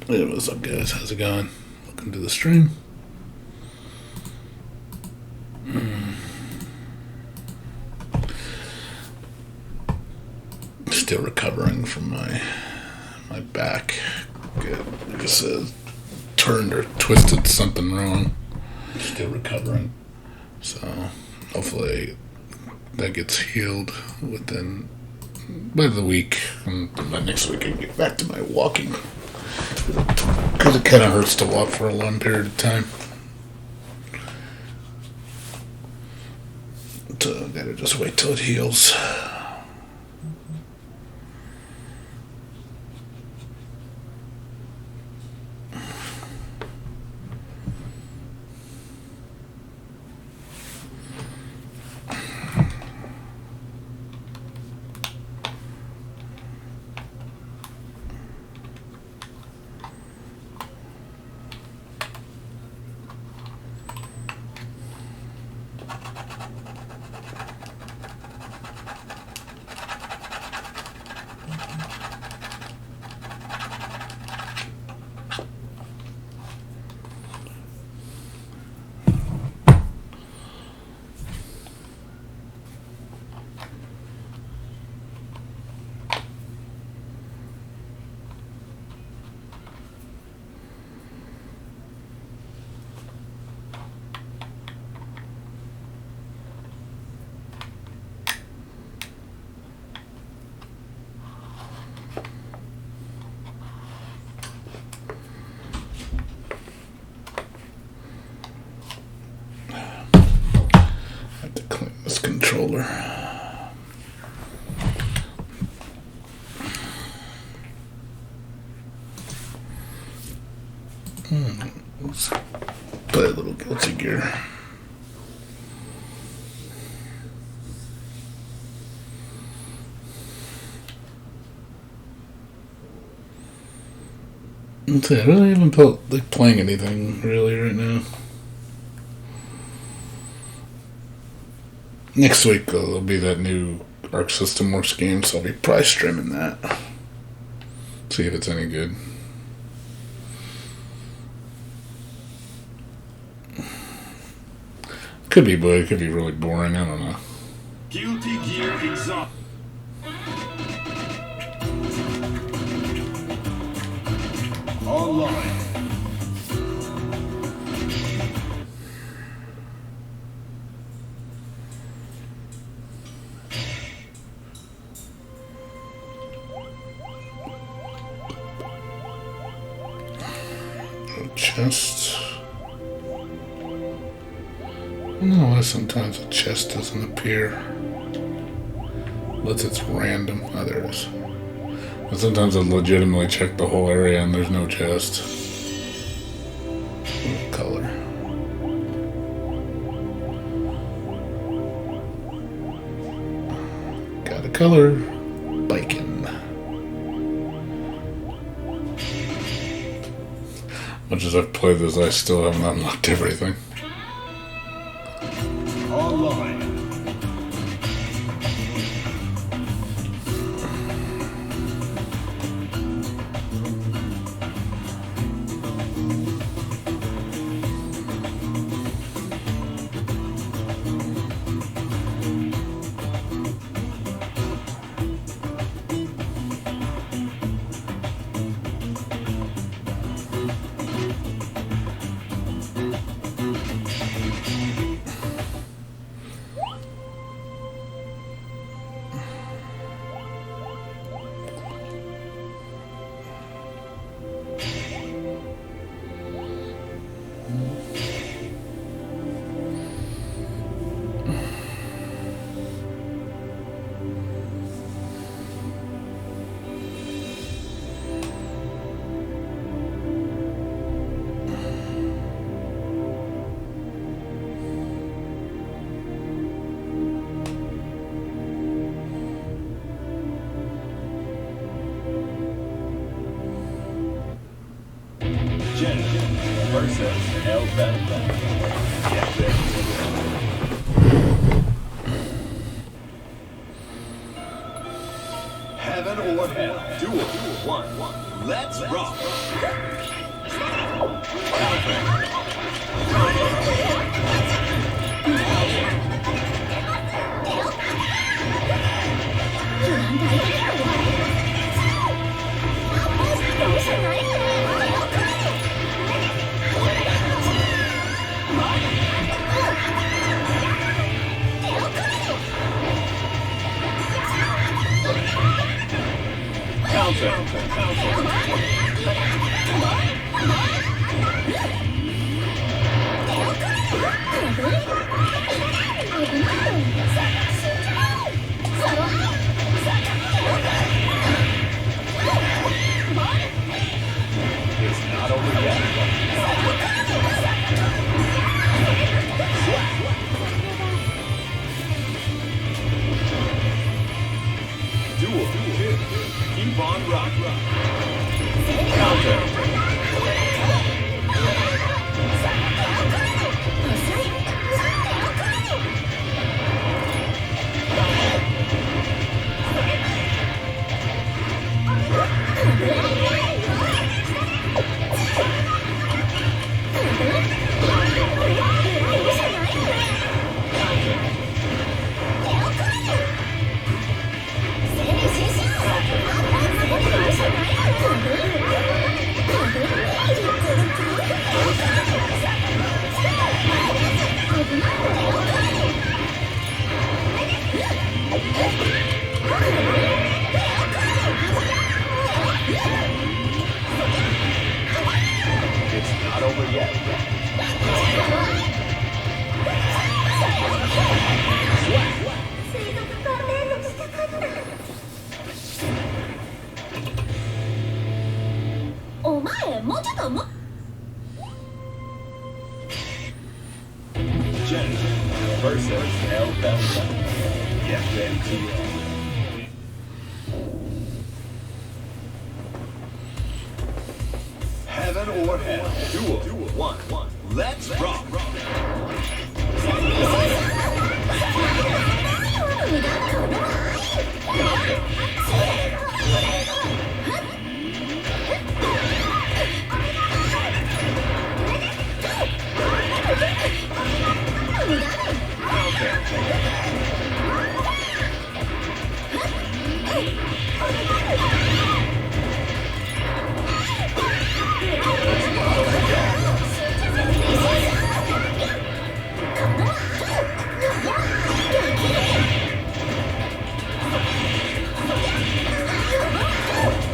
Hey, what's up, guys? How's it going? Welcome to the stream. Still recovering from my back. I guess turned or twisted something wrong. Still recovering. So hopefully that gets healed by the week. And by next week I can get back to my walking. Because it kind of hurts to walk for a long period of time. So I gotta just wait till it heals. Controller. Let's play a little Guilty Gear. I really haven't felt like playing anything really right now. Next week there'll be that new Arc System Works game, so I'll be probably streaming that. See if it's any good. Could be, but it could be really boring. I don't know. Guilty Gear Xrd. Online. Chest. I don't know why sometimes a chest doesn't appear. Unless it's random. Oh, there it is. But sometimes I legitimately check the whole area and there's no chest. What color? Got a color. Biking. Much as I've played this, I still haven't unlocked everything. Online. Jen versus El Bella. Heaven or hell. Duel 1. Let's rock. It's not over yet. Duel 2. Keep on rock. Counter. It's not over yet. Jen versus El Belta. Get ready to roll. Heaven or hell. Duel 1. Let's rock.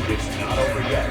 It's not over yet.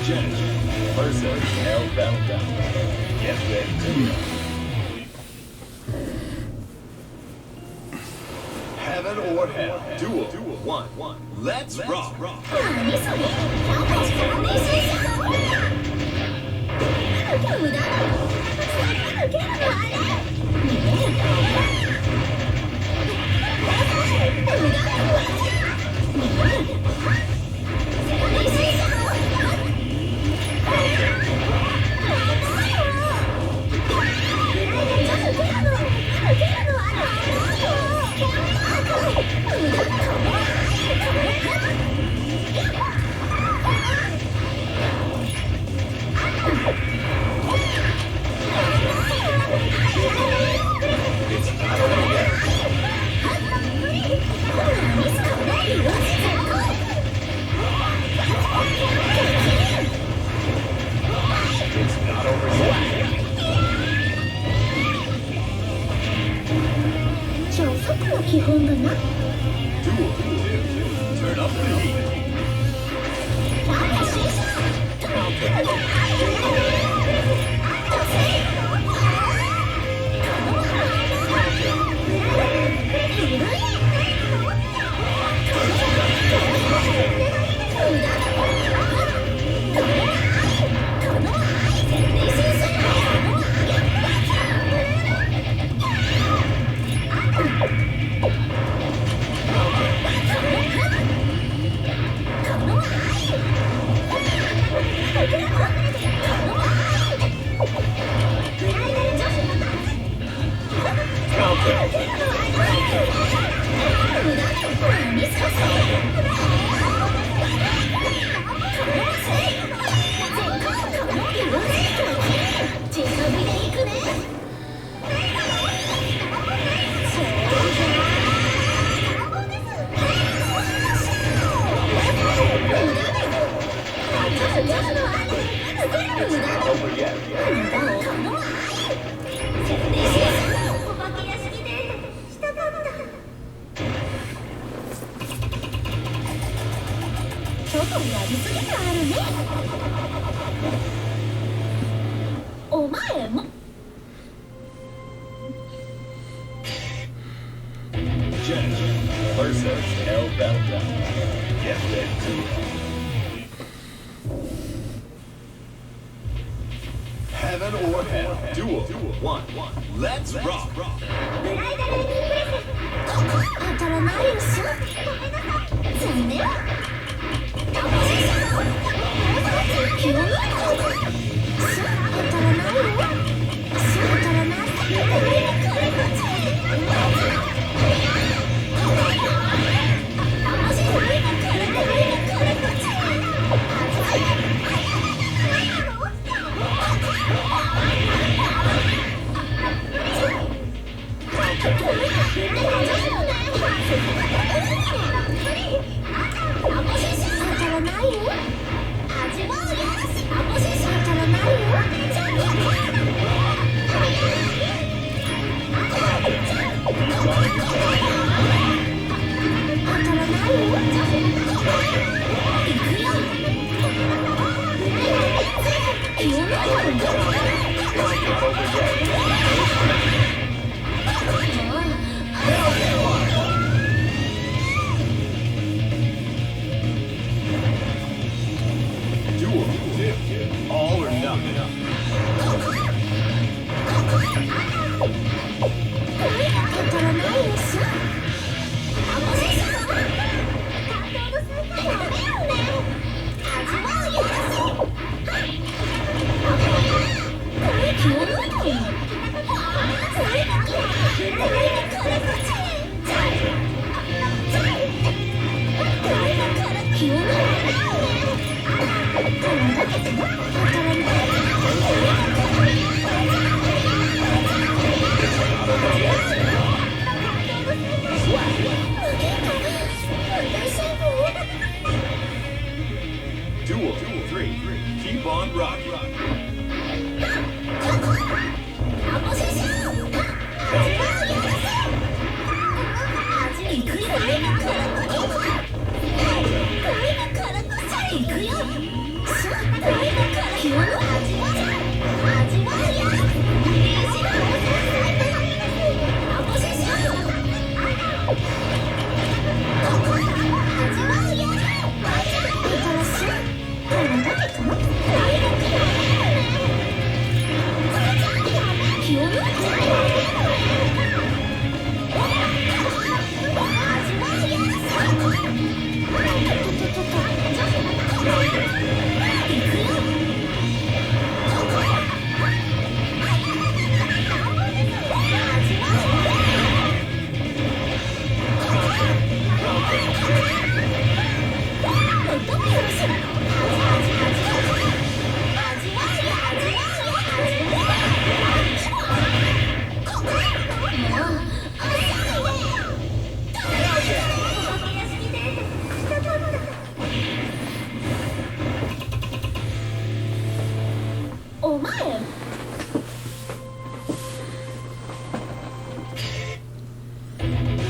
Jen versus El Belta. Get ready to roll. Heaven or hell. Duel 1. Let's rock. 本だな。 Duel 2. Turn up the heat. Versus Hell Battleground. Get ready to Heaven or Hell. Duel 1. Let's rock. 当たらないよし。残念。当たらないDuel 3. Keep on rocking.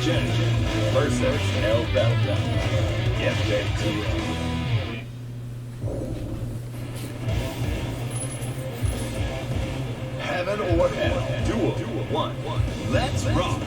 Genesis versus L Battle. Get ready to rock. Heaven or hell. Duel 1. Let's rock.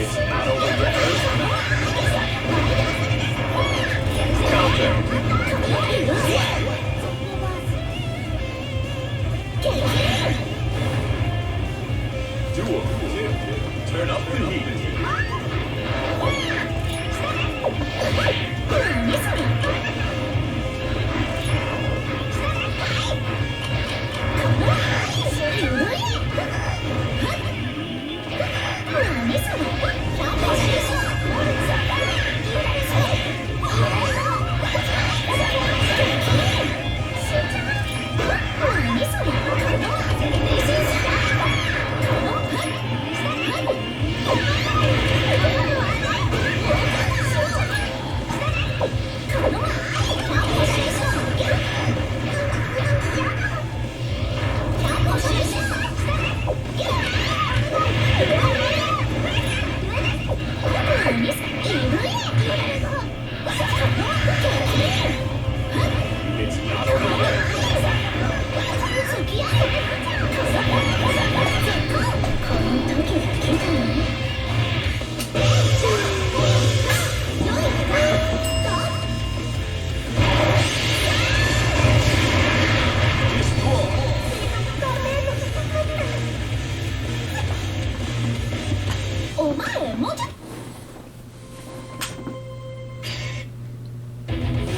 It's not over yet. Counter. Duel 2. Turn up the heat. It's not over yet.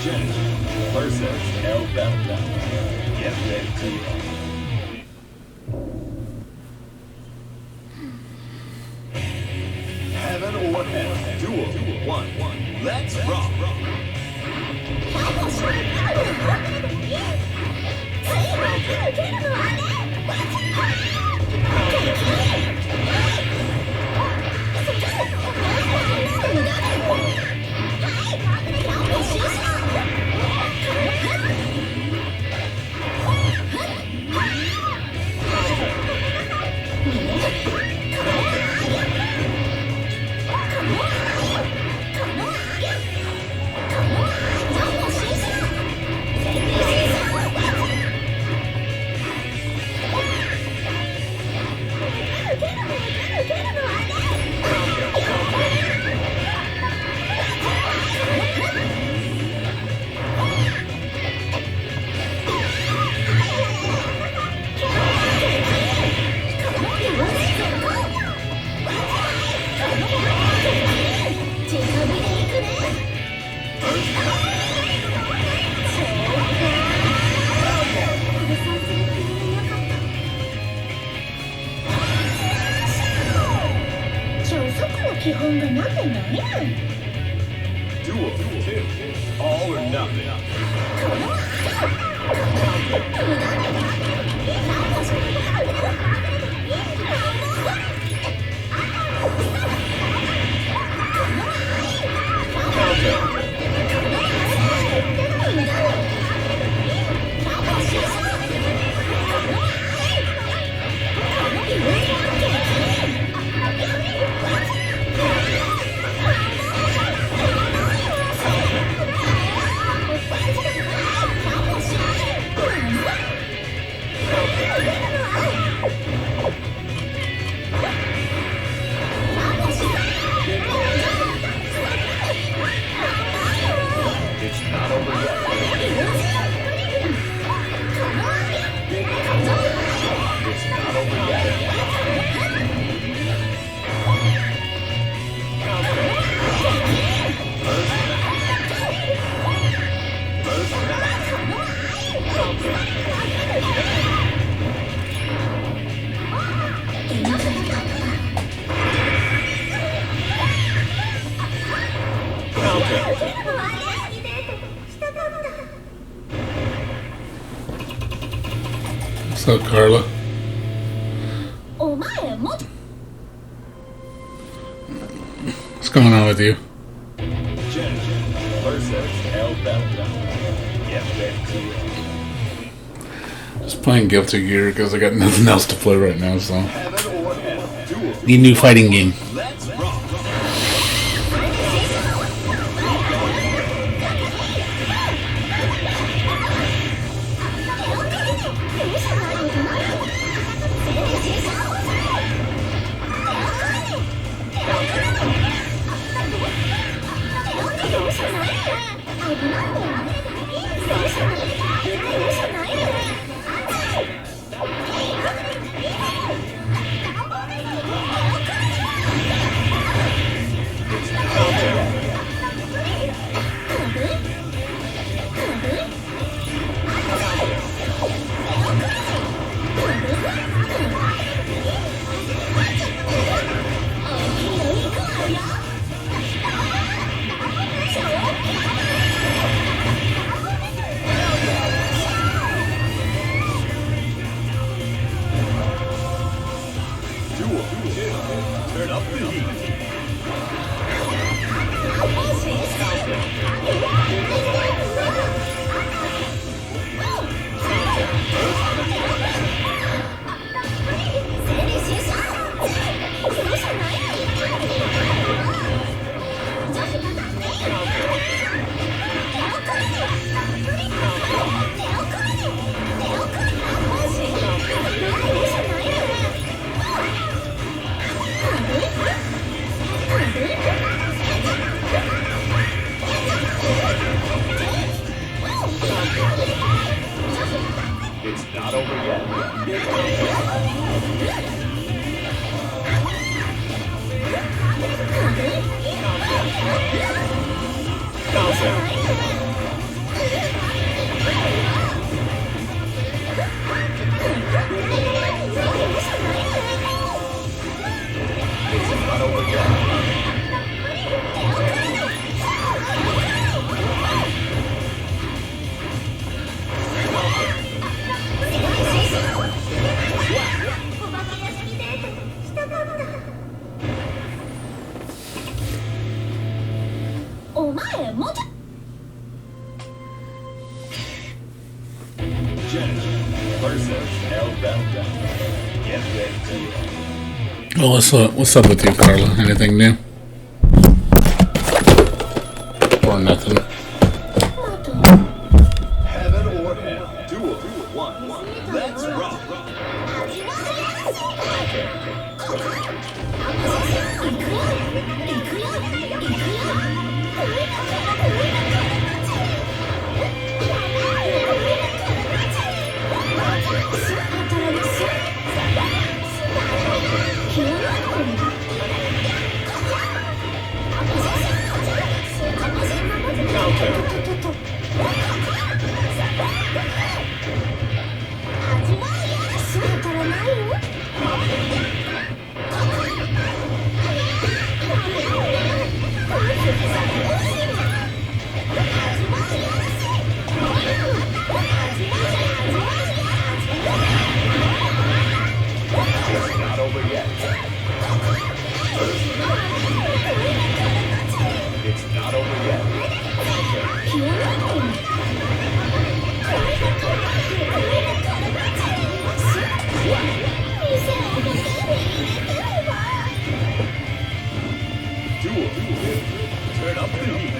Genesis versus L Battle. Get ready to rock. Heaven or hell. Duel 1. Let's rock. Duel 2. All or nothing. What's up, Carla? お前も What's going on with you? Just playing Guilty Gear because I got nothing else to play right now, so need a new fighting game. Turn up the heat. It's not over yet. Well, what's up with you, Carla? Anything new? Or nothing? Heaven or hell. Duel. One. Let's rock. Not over yet. It's not over yet. Duel. Turn up the heat.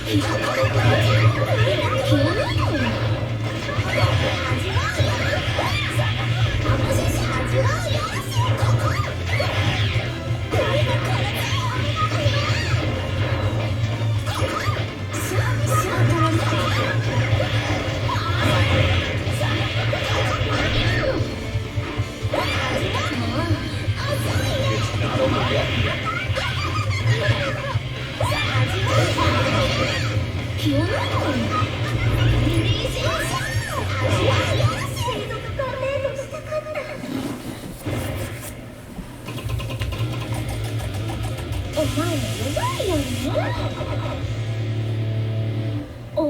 お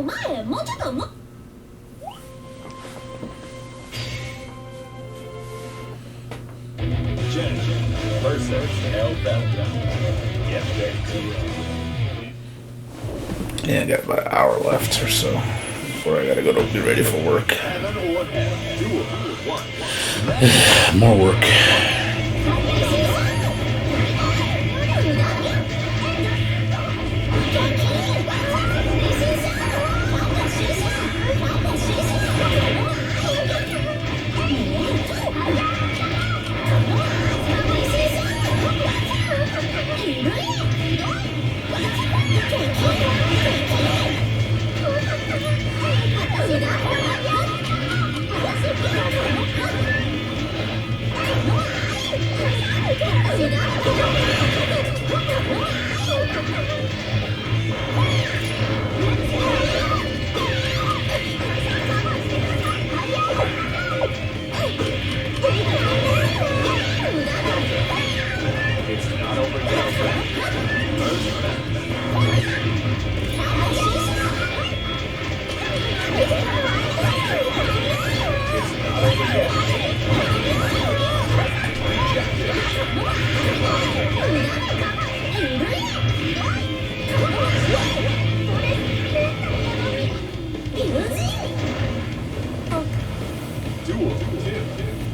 前もうちょっとYeah, I got about an hour left or so before I gotta go to be ready for work. More work.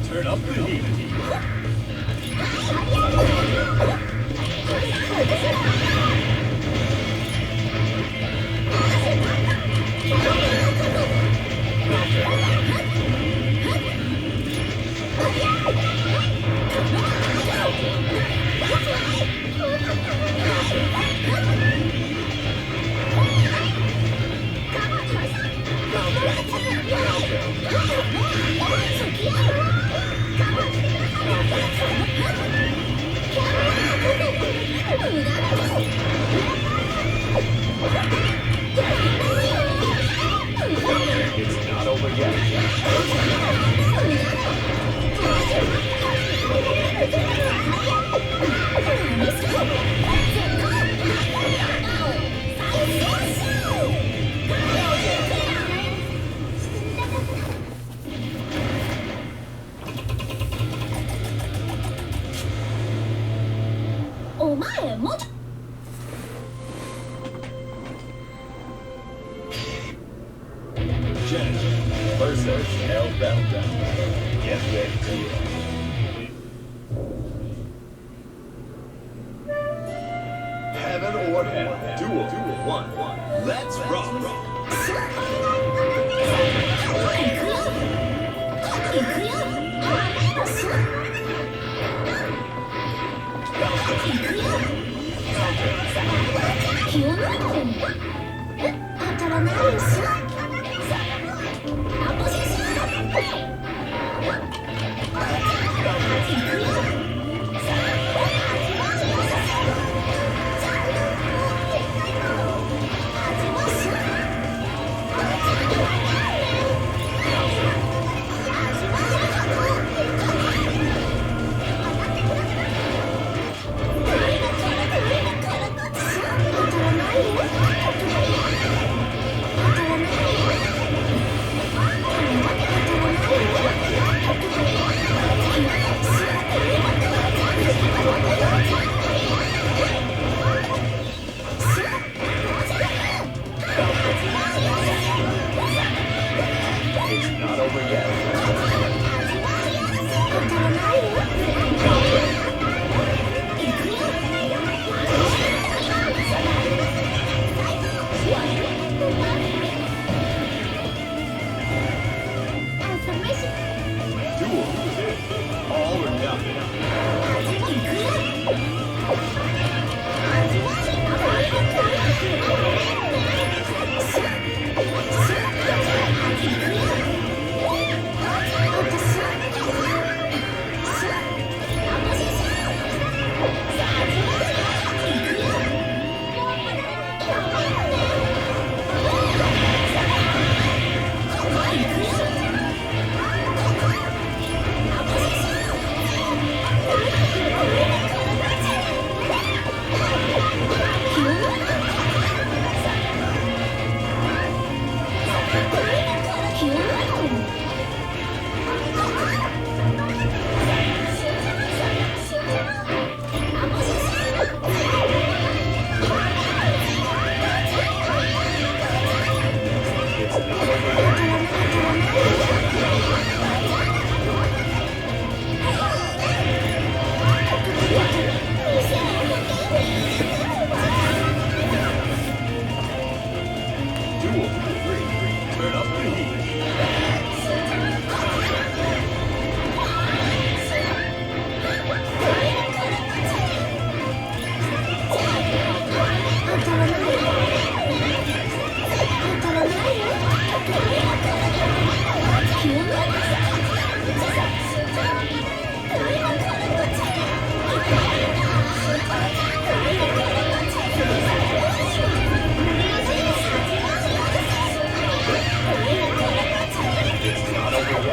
Turn up the heat. It's not over yet. Versus Hellbound Down. Get ready to Heaven or Hell. Duel 1. Let's rock. Duel 3. Turn up the heat. It's not over yet.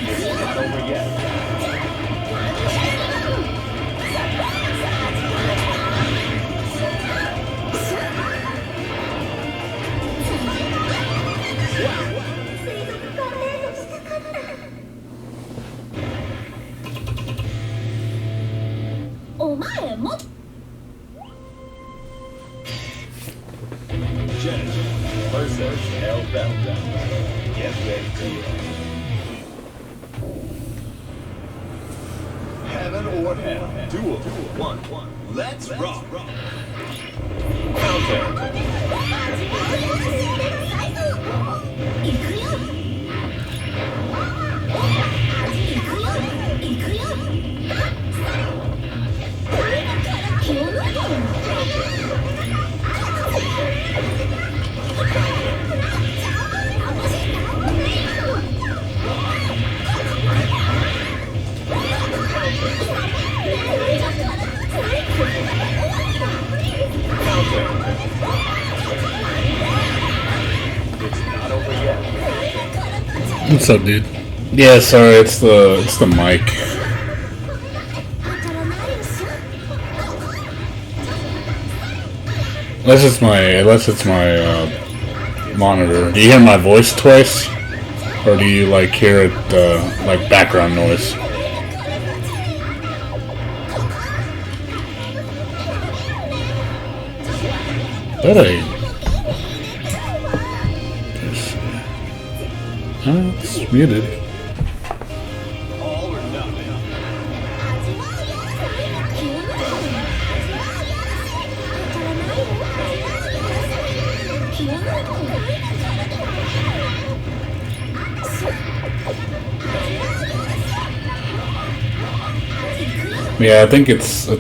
It's not over yet. Genesis versus Hellbound. Get ready to rock. Heaven or hell. Duel 1. Let's rock. Countdown. It's not over yet. What's up, dude? Yeah, sorry, it's the mic. Unless it's my monitor. Do you hear my voice twice, or do you like hear it like background noise? It's muted. All or nothing. Yeah, I think it's the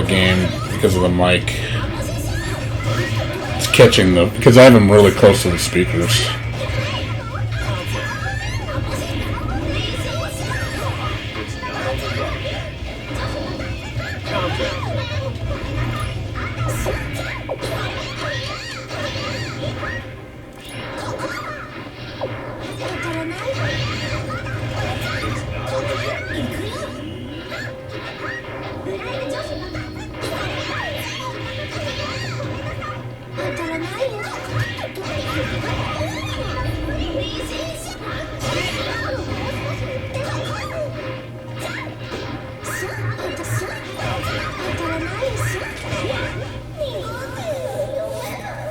game because of the mic. It's catching because I have them really close to the speakers.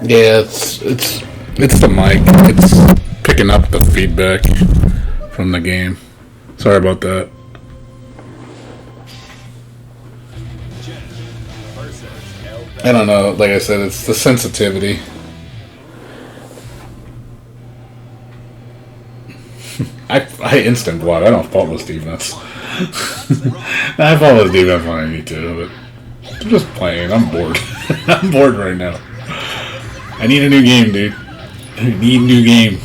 Yeah, it's the mic. It's picking up the feedback from the game. Sorry about that. I don't know. Like I said, it's the sensitivity. I instant block. I don't faultless defense. I faultless defense when I need to, but I'm just playing. I'm bored. I'm bored right now. I need a new game, dude. I need a new game.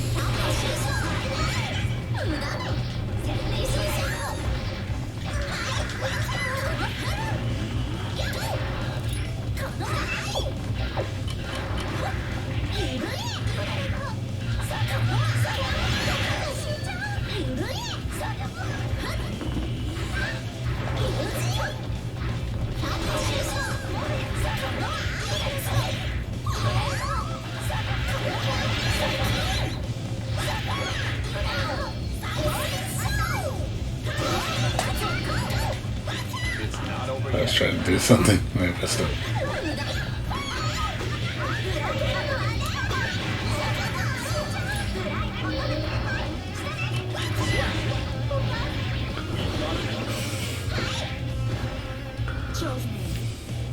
I was trying to do something. I messed up.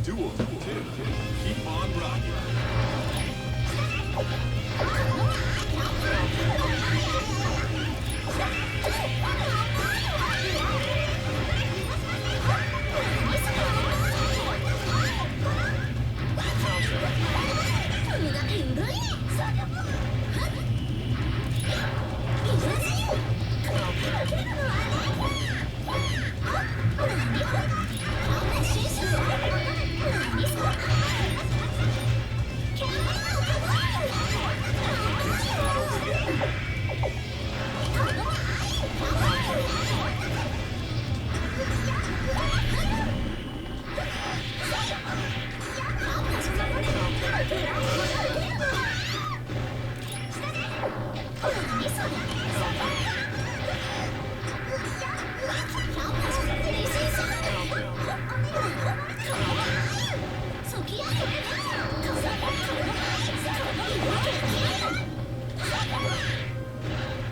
Duel 2. Keep on rocking.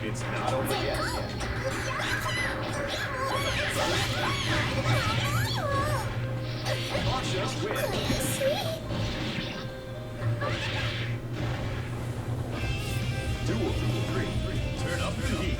It's not over yet. Just win. Duel 3. Turn up the heat.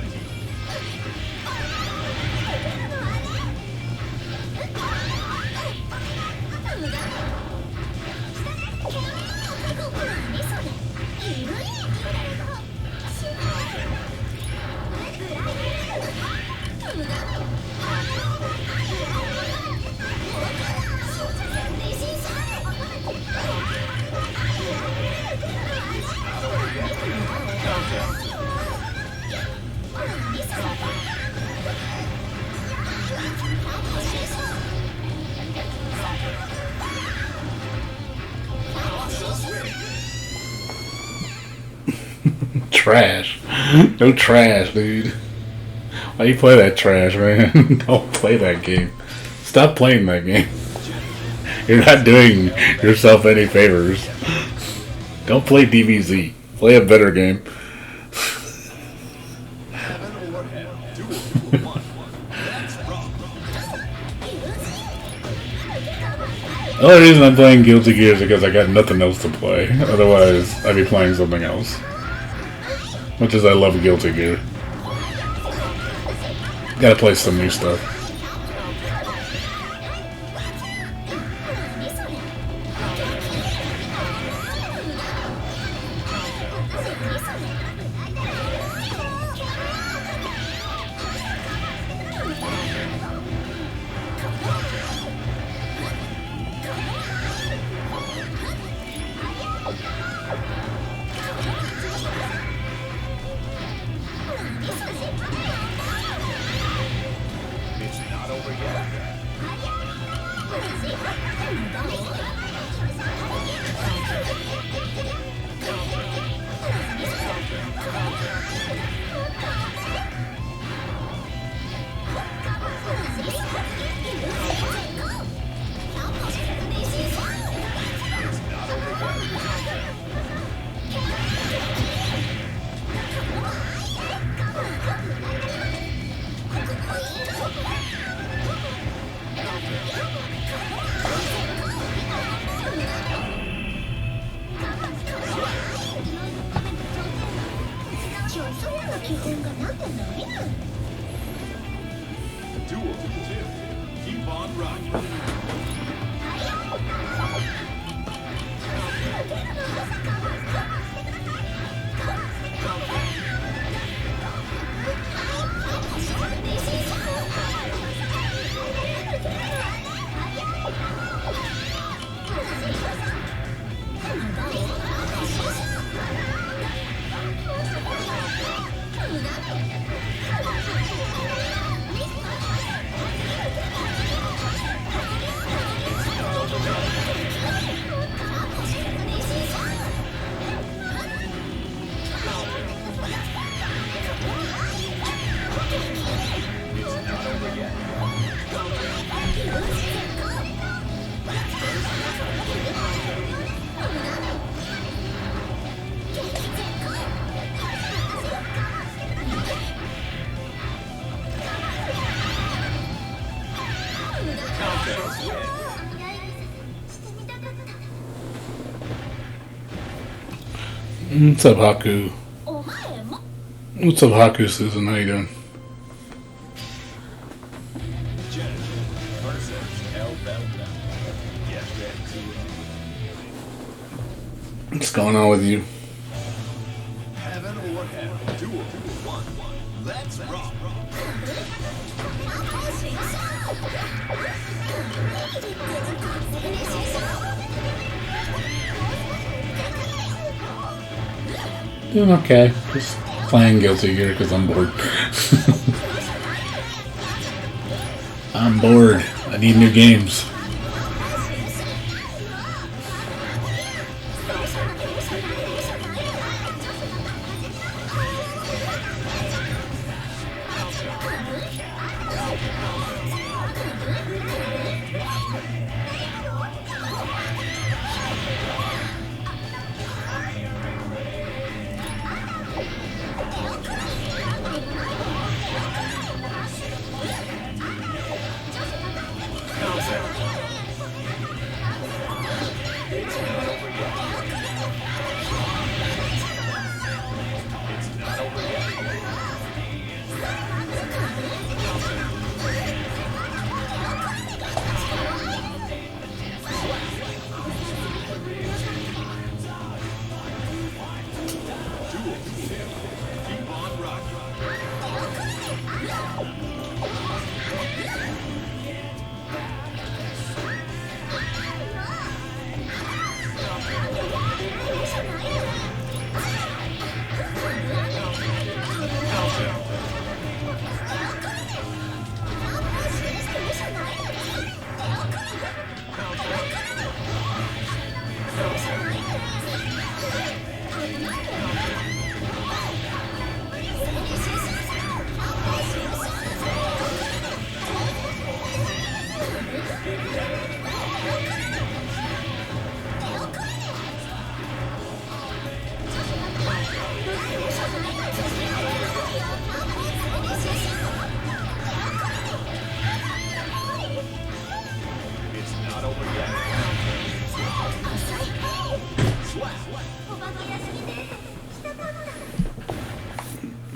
Trash. No trash, dude. Why you play that trash, man? Don't play that game. Stop playing that game. You're not doing yourself any favors. Don't play DBZ. Play a better game. The only reason I'm playing Guilty Gear is because I got nothing else to play. Otherwise, I'd be playing something else. Much as I love Guilty Gear. Gotta play some new stuff. Duel 2. Keep on rocking. What's up, Haku? お前も What's up, Haku Susan? How you doing? What's going on with you? Heaven or hell. Duel. 1. Let's rock. Doing okay. Just playing Guilty Gear because I'm bored. I'm bored. I need new games.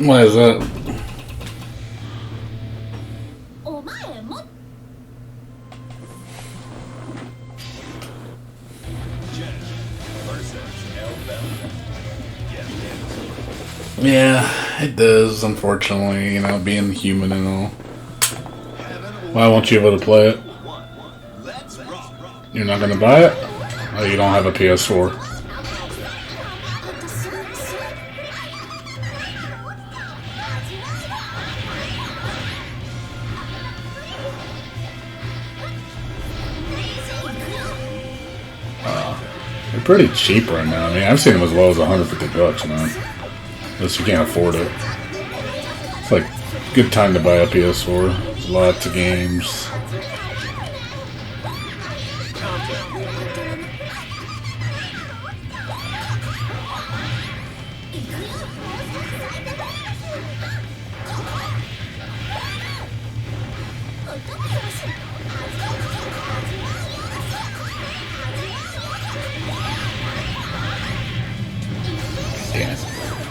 Why is that? お前も Yeah, it does, unfortunately, you know, being human and all. Why won't you be able to play it? You're not gonna buy it? Oh, you don't have a PS4. They're pretty cheap right now. I mean, I've seen them as low as $150, man. Unless you can't afford it. It's like a good time to buy a PS4. Lots of games. Damn it.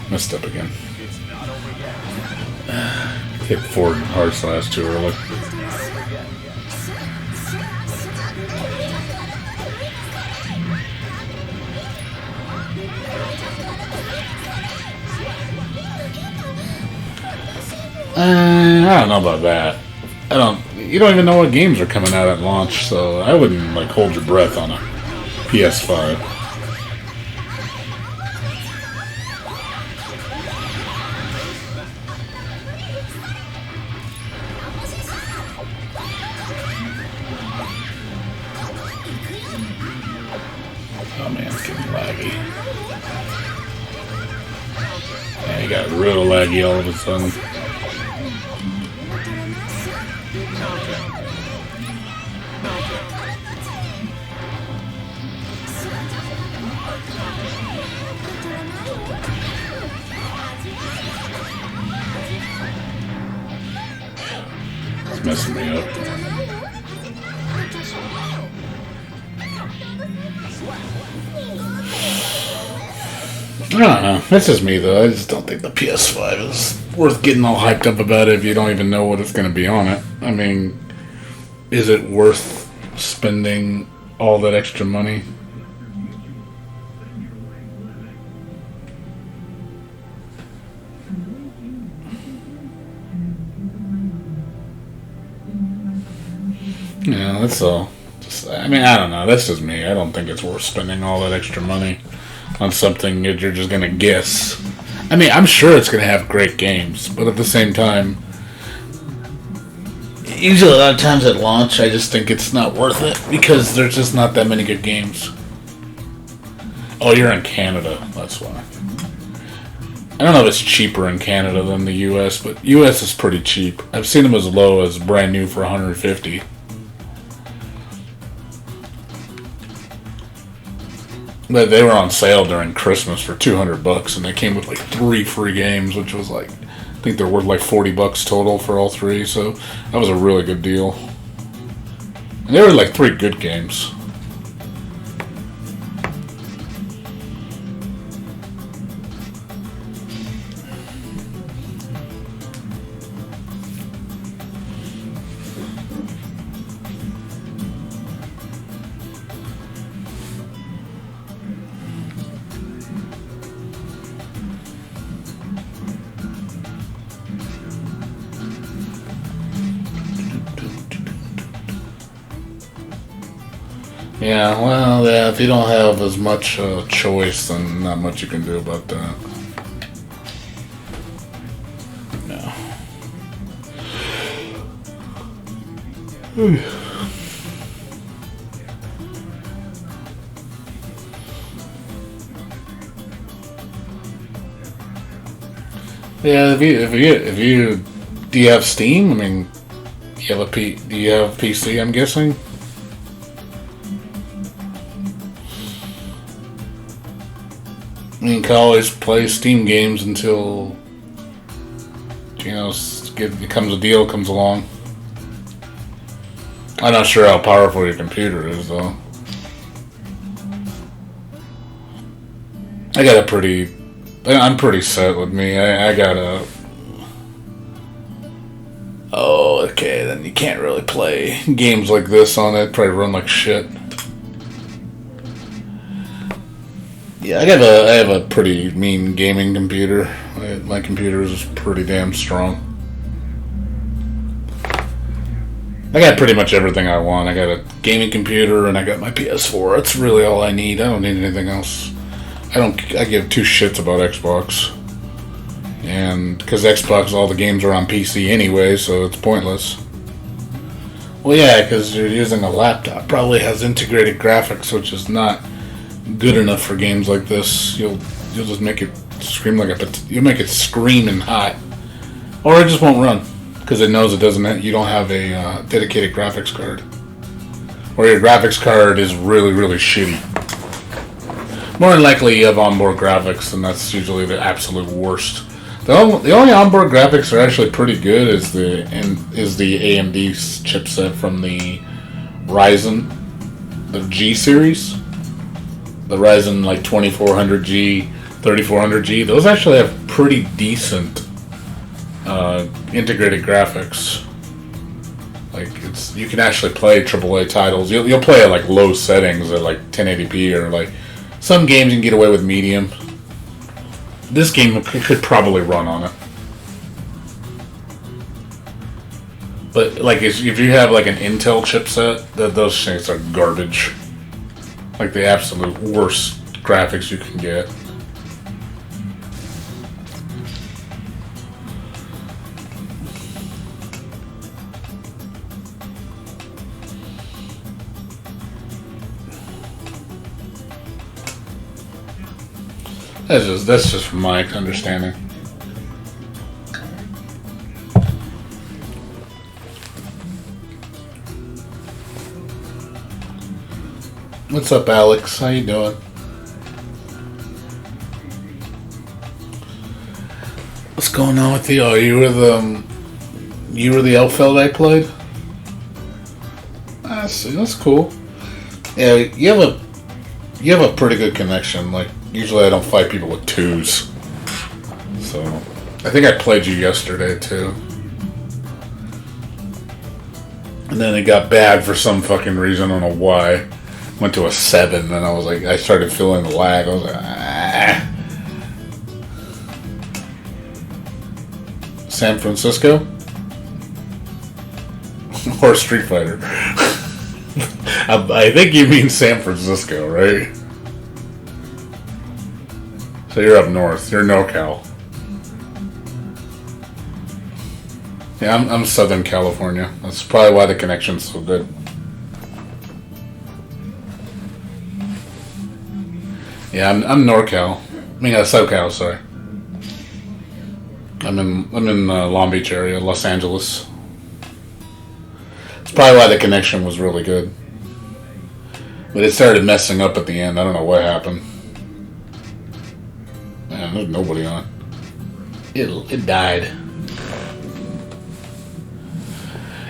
Messed up again. Hit forward hard slash too early. I don't know about that. You don't even know what games are coming out at launch, so I wouldn't like hold your breath on a PS5. Oh man, it's getting laggy. Yeah, you got real laggy all of a sudden. It's messing me up. I don't know. That's just me, though. I just don't think the PS5 is worth getting all hyped up about it if you don't even know what it's going to be on it. I mean, is it worth spending all that extra money? Yeah, that's all. I mean, I don't know. That's just me. I don't think it's worth spending all that extra money on something that you're just going to guess. I mean, I'm sure it's going to have great games, but at the same time, usually a lot of times at launch, I just think it's not worth it because there's just not that many good games. Oh, you're in Canada. That's why. I don't know if it's cheaper in Canada than the US, but US is pretty cheap. I've seen them as low as brand new for $150. But they were on sale during Christmas for $200, and they came with like 3 free games, which was like, I think they're worth like $40 total for all 3. So that was a really good deal. And they were like 3 good games. Yeah, well, yeah, if you don't have as much choice, then not much you can do about that. No. Yeah, if you do you have Steam? I mean, do you have PC? I'm guessing. You can always play Steam games until, you know, a deal comes along. I'm not sure how powerful your computer is, though. I'm pretty set with me. I got a... Oh, okay, then you can't really play games like this on it. Probably run like shit. Yeah, I have a pretty mean gaming computer. My computer is pretty damn strong. I got pretty much everything I want. I got a gaming computer and I got my PS4. That's really all I need. I don't need anything else. I give 2 shits about Xbox. And because Xbox, all the games are on PC anyway, so it's pointless. Well, yeah, because you're using a laptop. Probably has integrated graphics, which is not good enough for games like this. You'll just make it scream you'll make it screaming hot, or it just won't run because it knows you don't have a dedicated graphics card, or your graphics card is really shitty. More than likely you have onboard graphics, and that's usually the absolute worst. The only onboard graphics that are actually pretty good is the AMD chipset from the Ryzen, the G series. The Ryzen like 2400G, 3400G, those actually have pretty decent integrated graphics. Like you can actually play AAA titles. You'll play at like low settings at like 1080p, or like some games you can get away with medium. This game could probably run on it. But like if you have like an Intel chipset, those things are garbage. Like the absolute worst graphics you can get. That's just from my understanding. What's up, Alex? How you doing? What's going on with you? Oh, you were the Elfeld I played? I see. That's cool. Yeah, you have a pretty good connection. Like Usually I don't fight people with 2s. So, I think I played you yesterday too. And then it got bad for some fucking reason, I don't know why. Went to a 7, and I was like, I started feeling the lag. I was like, ah. San Francisco? Or Street Fighter? I think you mean San Francisco, right? So you're up north. You're NorCal. Yeah, I'm Southern California. That's probably why the connection's so good. Yeah, I'm NorCal. I mean, SoCal. Sorry. I'm in Long Beach area, Los Angeles. It's probably why the connection was really good, but it started messing up at the end. I don't know what happened. Man, there's nobody on. It died.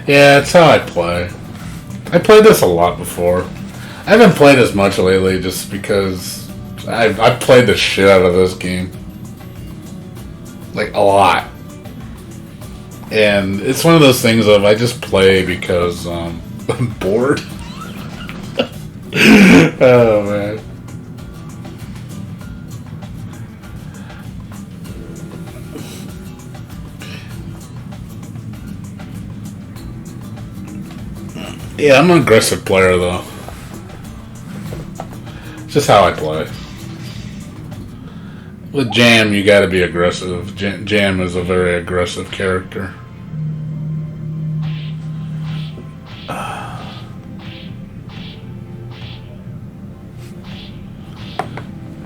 Yeah, it's how I play. I played this a lot before. I haven't played as much lately just because I've played the shit out of this game. Like, a lot. And it's one of those things of I just play because I'm bored. Oh, man. Yeah, I'm an aggressive player, though. It's just how I play. With Jam, you gotta be aggressive. Jam is a very aggressive character.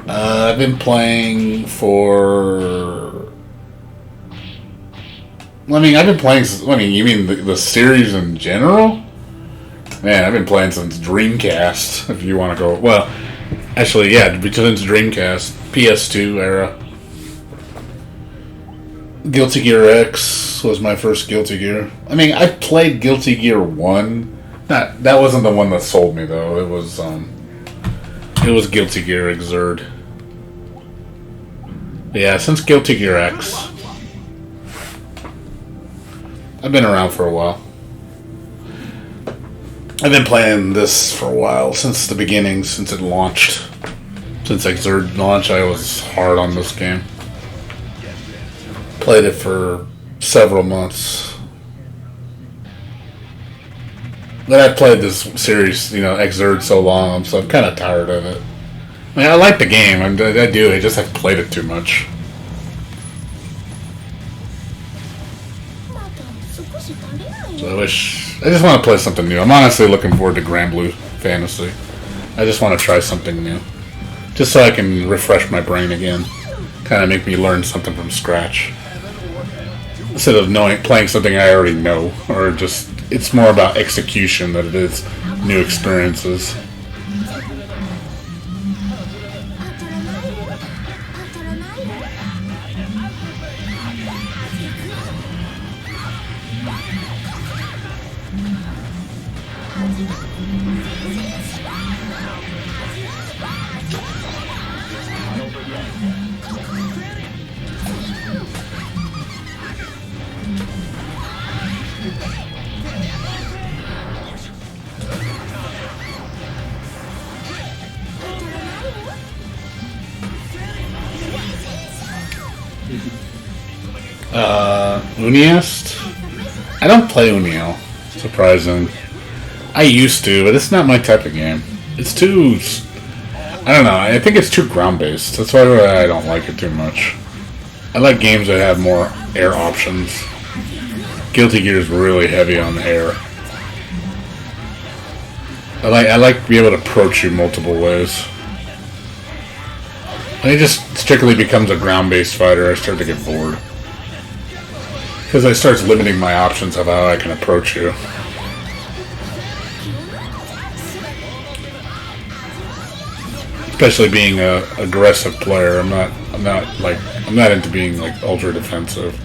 I've been playing for... I mean, I've been playing... I mean, you mean the series in general? Man, I've been playing since Dreamcast, if you want to go... Well, actually, yeah, since Dreamcast. PS2 era. Guilty Gear X was my first Guilty Gear. I mean, I played Guilty Gear 1. That wasn't the one that sold me, though. It was Guilty Gear Xrd. Yeah, since Guilty Gear X. I've been around for a while. I've been playing this for a while, since the beginning, since it launched. Since Xrd launched, I was hard on this game. Played it for several months. But I played this series, Xrd so long, so I'm kind of tired of it. I mean, I like the game, I do, I just have played it too much. So I just want to play something new. I'm honestly looking forward to Grand Blue Fantasy. I just want to try something new. Just so I can refresh my brain again. Kind of make me learn something from scratch. Instead of playing something I already know. Or just, it's more about execution than it is new experiences. Uniest? I don't play Uniel. Surprising. I used to, but it's not my type of game. It's too... I don't know, I think it's too ground-based. That's why I don't like it too much. I like games that have more air options. Guilty Gear is really heavy on the air. I like to be able to approach you multiple ways. When it just strictly becomes a ground-based fighter, I start to get bored. Because it starts limiting my options of how I can approach you. Especially being a aggressive player, I'm not into being like ultra defensive.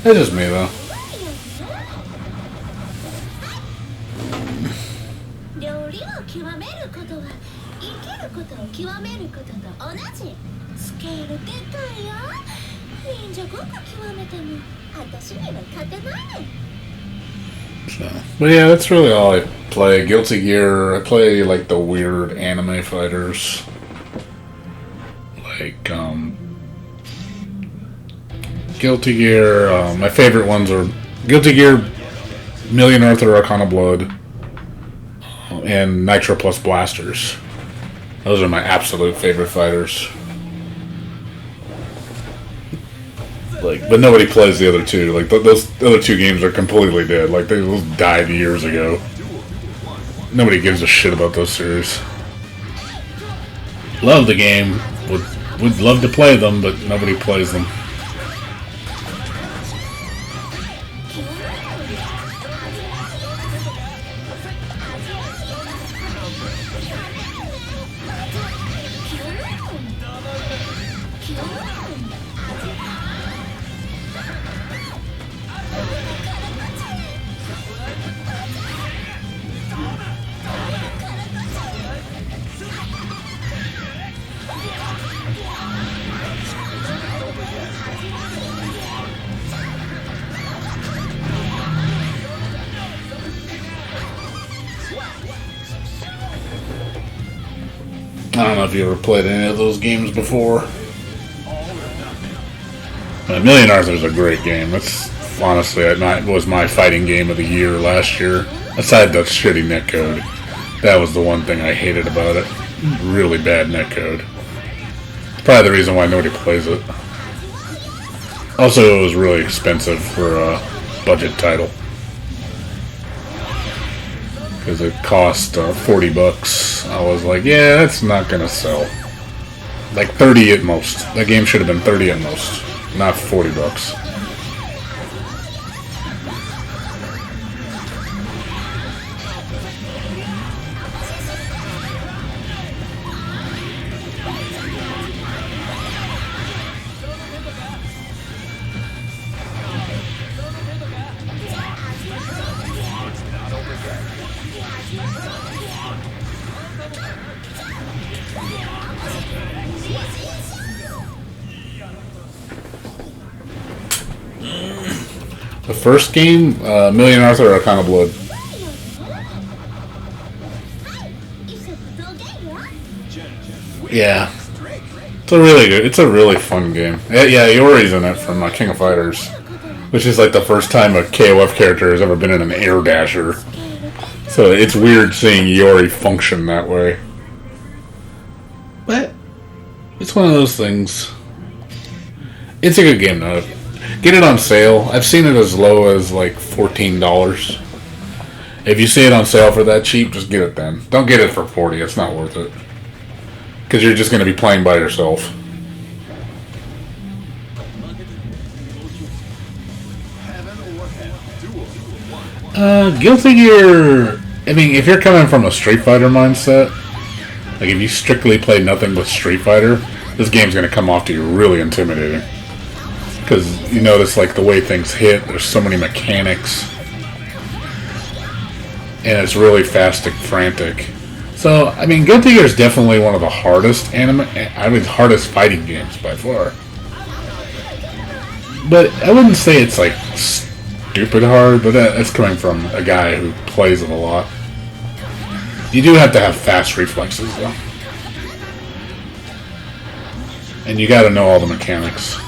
So it's just me though. 料理を極めることは生きることを極めることと同じスケールでかいよ忍者ごっこ極めても私には勝てないね So, but yeah, that's really all I play. Guilty Gear. I play like the weird anime fighters, like Guilty Gear. My favorite ones are Guilty Gear, Million Arthur Arcana Blood, and Nitro Plus Blasters. Those are my absolute favorite fighters. Like, but nobody plays the other two. Like, those other two games are completely dead. Like, they died years ago. Nobody gives a shit about those series. Love the game. Would love to play them, but nobody plays them. I don't know if you ever played any of those games before. Million Arthur is a great game. It's honestly, it was my fighting game of the year last year. Aside that shitty netcode, that was the one thing I hated about it. Really bad netcode. Probably the reason why nobody plays it. Also, it was really expensive for a budget title. Because it cost $40. I was like, yeah, that's not gonna sell. Like 30 at most. That game should have been 30 at most, not $40. The first game, Million Arthur Arcana Blood. Yeah, it's a really fun game. Yeah, Yori's in it from King of Fighters, which is like the first time a KOF character has ever been in an air dasher. So it's weird seeing Yori function that way. But it's one of those things. It's a good game though. Get it on sale. I've seen it as low as like $14. If you see it on sale for that cheap, just get it then. Don't get it for $40. It's not worth it. Because you're just going to be playing by yourself. Guilty Gear... I mean, if you're coming from a Street Fighter mindset, like if you strictly play nothing but Street Fighter, this game's going to come off to you really intimidating. Because you notice like the way things hit, there's so many mechanics. And it's really fast and frantic. So, I mean, Guilty Gear is definitely one of the hardest hardest fighting games by far. But I wouldn't say it's like stupid hard, but that's coming from a guy who plays it a lot. You do have to have fast reflexes though. And you gotta know all the mechanics.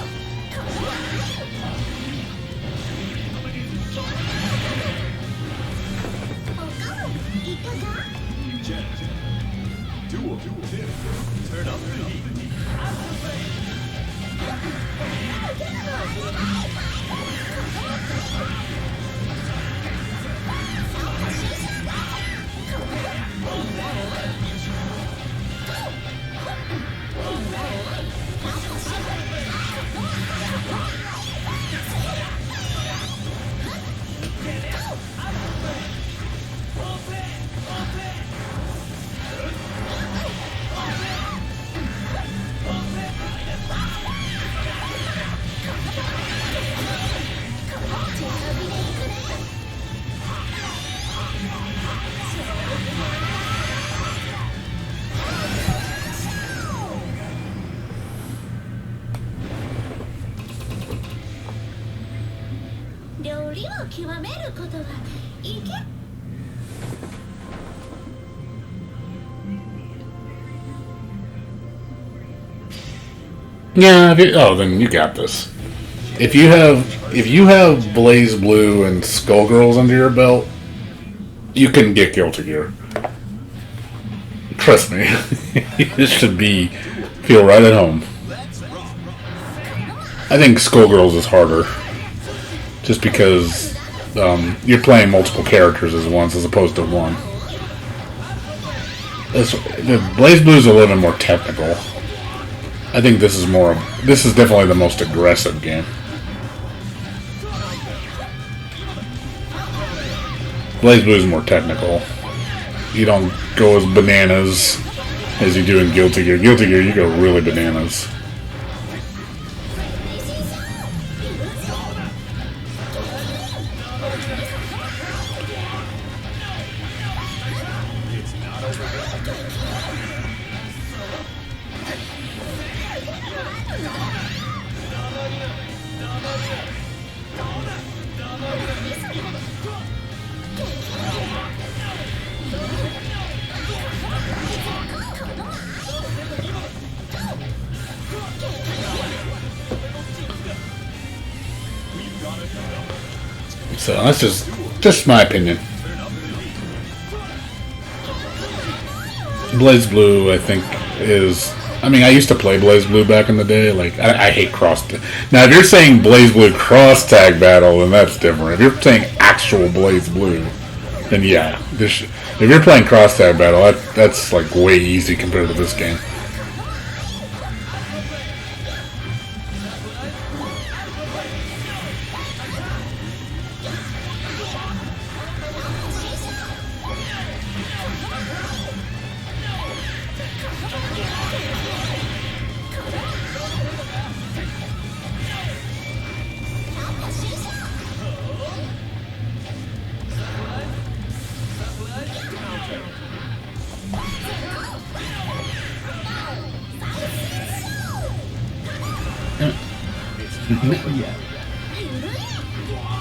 料理を極めることはいけ Yeah. Oh, then you got this. If you have Blaze Blue and Skullgirls under your belt, you can get Guilty Gear. Trust me, this should feel right at home. I think Skullgirls is harder, just because you're playing multiple characters as opposed to one. The Blaze Blue is a little bit more technical. I think this is definitely the most aggressive game. Blaze Blue is more technical. You don't go as bananas as you do in Guilty Gear. Guilty Gear, you go really bananas. So that's just my opinion. Blaze Blue, I think, is... I mean, I used to play Blaze Blue back in the day. Like, I hate cross... Now, if you're saying Blaze Blue cross tag battle, then that's different. If you're saying actual Blaze Blue, then yeah. If you're playing cross tag battle, that's like way easy compared to this game.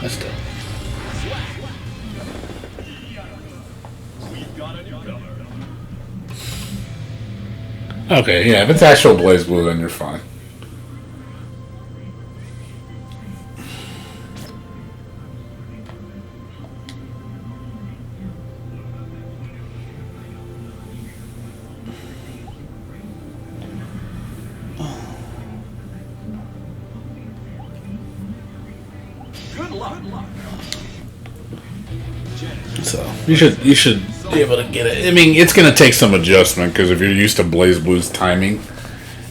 That's dope. Okay, yeah, if it's actual Blaze Blue, then you're fine. So you should be able to get it. I mean, it's going to take some adjustment because if you're used to Blaze Blue's timing,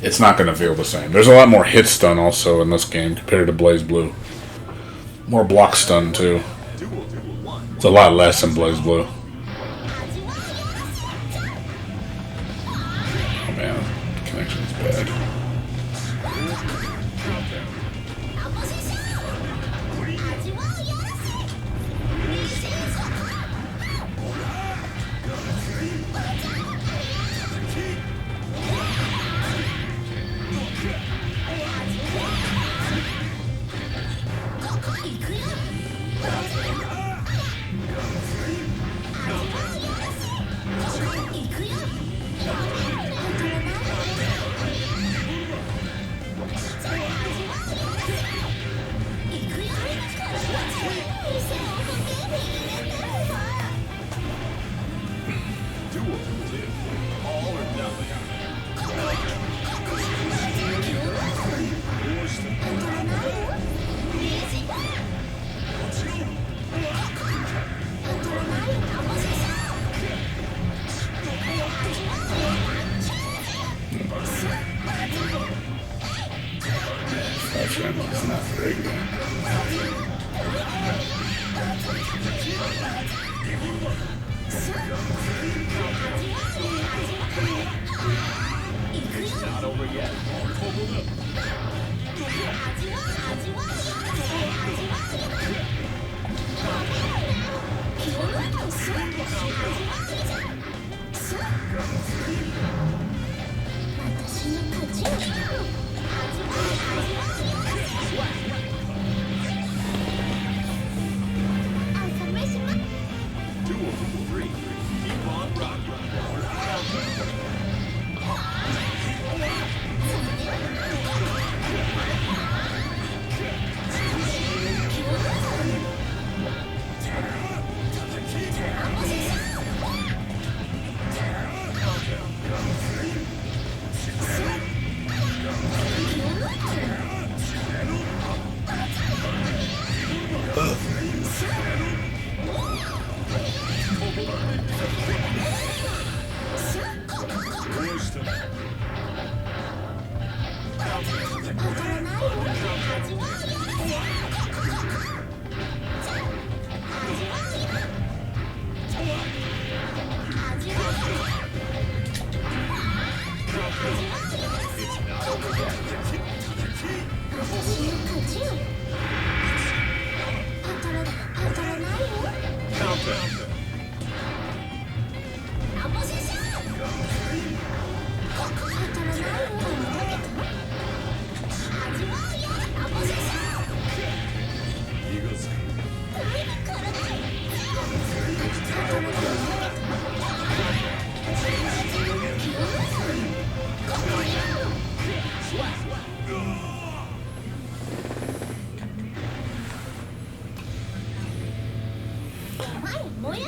it's not going to feel the same. There's a lot more hit stun also in this game compared to Blaze Blue. More block stun too. It's a lot less in Blaze Blue. Oh man, connection's bad. It's not very good. Not over yet.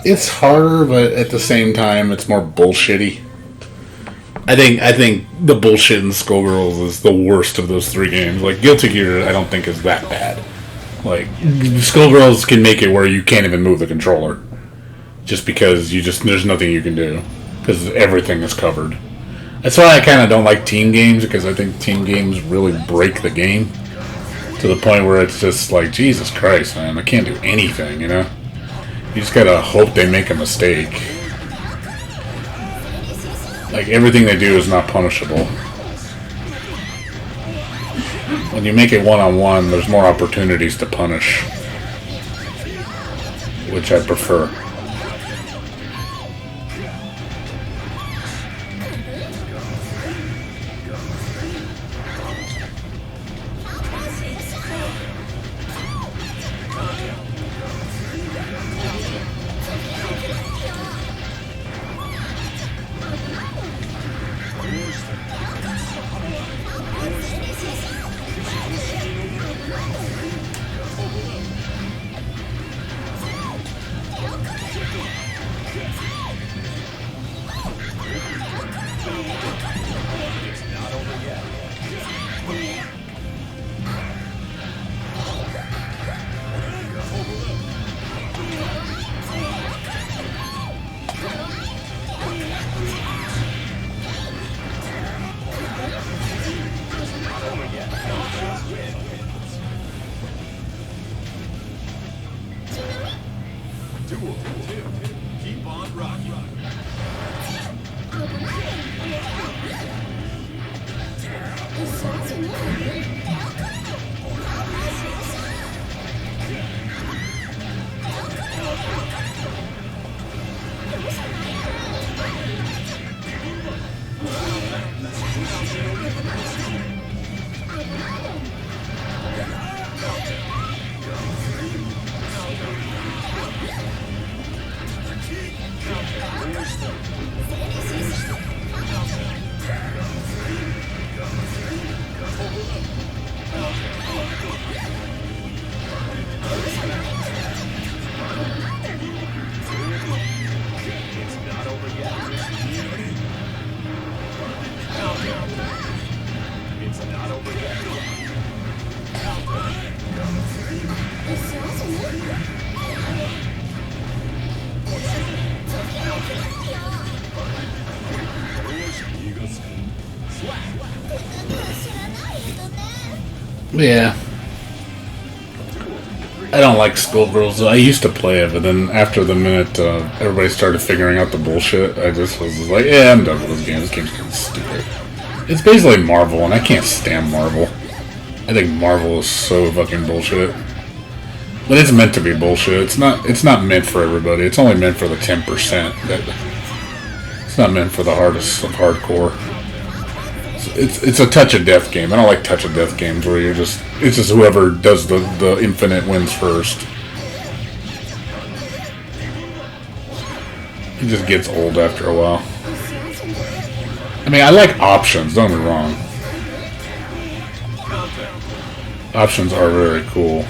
It's harder, but at the same time, it's more bullshitty. I think the bullshit in Skullgirls is the worst of those three games. Like Guilty Gear, I don't think is that bad. Like Skullgirls can make it where you can't even move the controller, just because there's nothing you can do because everything is covered. That's why I kind of don't like team games, because I think team games really break the game to the point where it's just like, Jesus Christ, man, I can't do anything, you know? You just gotta hope they make a mistake. Like, everything they do is not punishable. When you make it one-on-one, there's more opportunities to punish, which I prefer. Keep on rocking. Yeah. I don't like Skullgirls. I used to play it, but then after the minute everybody started figuring out the bullshit, I just was like, yeah, I'm done with this game. This game's kind of stupid. It's basically Marvel, and I can't stand Marvel. I think Marvel is so fucking bullshit. But it's meant to be bullshit. It's not meant for everybody. It's only meant for the 10%. It's not meant for the hardest of hardcore. It's a touch of death game. I don't like touch of death games where it's just whoever does the infinite wins first. It just gets old after a while. I mean, I like options, don't get me wrong. Options are very cool.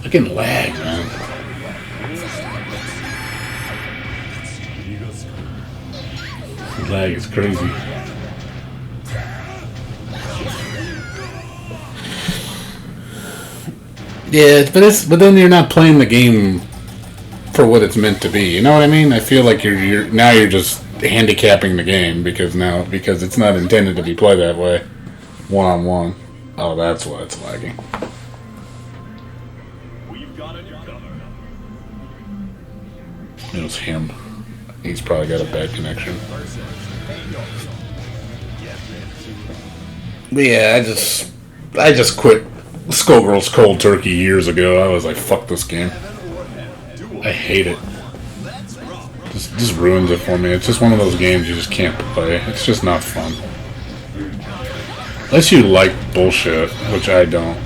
Fucking lag, man. Lag is crazy. Yeah, but then you're not playing the game for what it's meant to be. You know what I mean? I feel like you're just handicapping the game because it's not intended to be played that way, one-on-one. Oh, that's why it's lagging. It was him. He's probably got a bad connection. But yeah, I just quit Skullgirls cold turkey years ago. I was like, fuck this game. I hate it. Just ruins it for me. It's just one of those games you just can't play. It's just not fun. Unless you like bullshit, which I don't.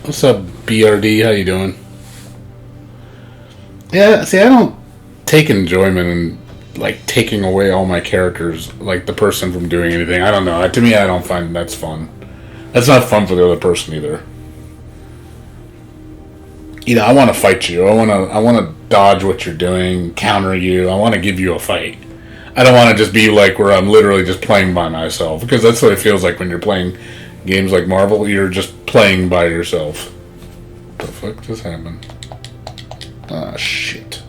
What's up, BRD? How you doing? Yeah, see, I don't take enjoyment in, like, taking away all my characters, like, the person from doing anything. I don't know. To me, I don't find that's fun. That's not fun for the other person either. You know, I want to fight you. I want to dodge what you're doing, counter you. I want to give you a fight. I don't want to just be like where I'm literally just playing by myself, because that's what it feels like when you're playing games like Marvel. You're just playing by yourself. What the fuck just happened? Ah, shit.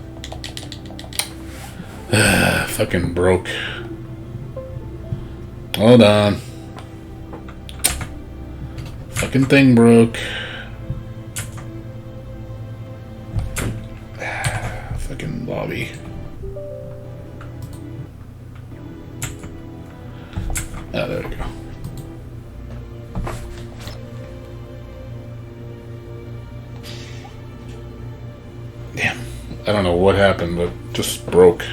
Fucking broke. Hold on. Fucking thing broke. Fucking lobby. Oh, there we go. Damn. I don't know what happened, but just broke.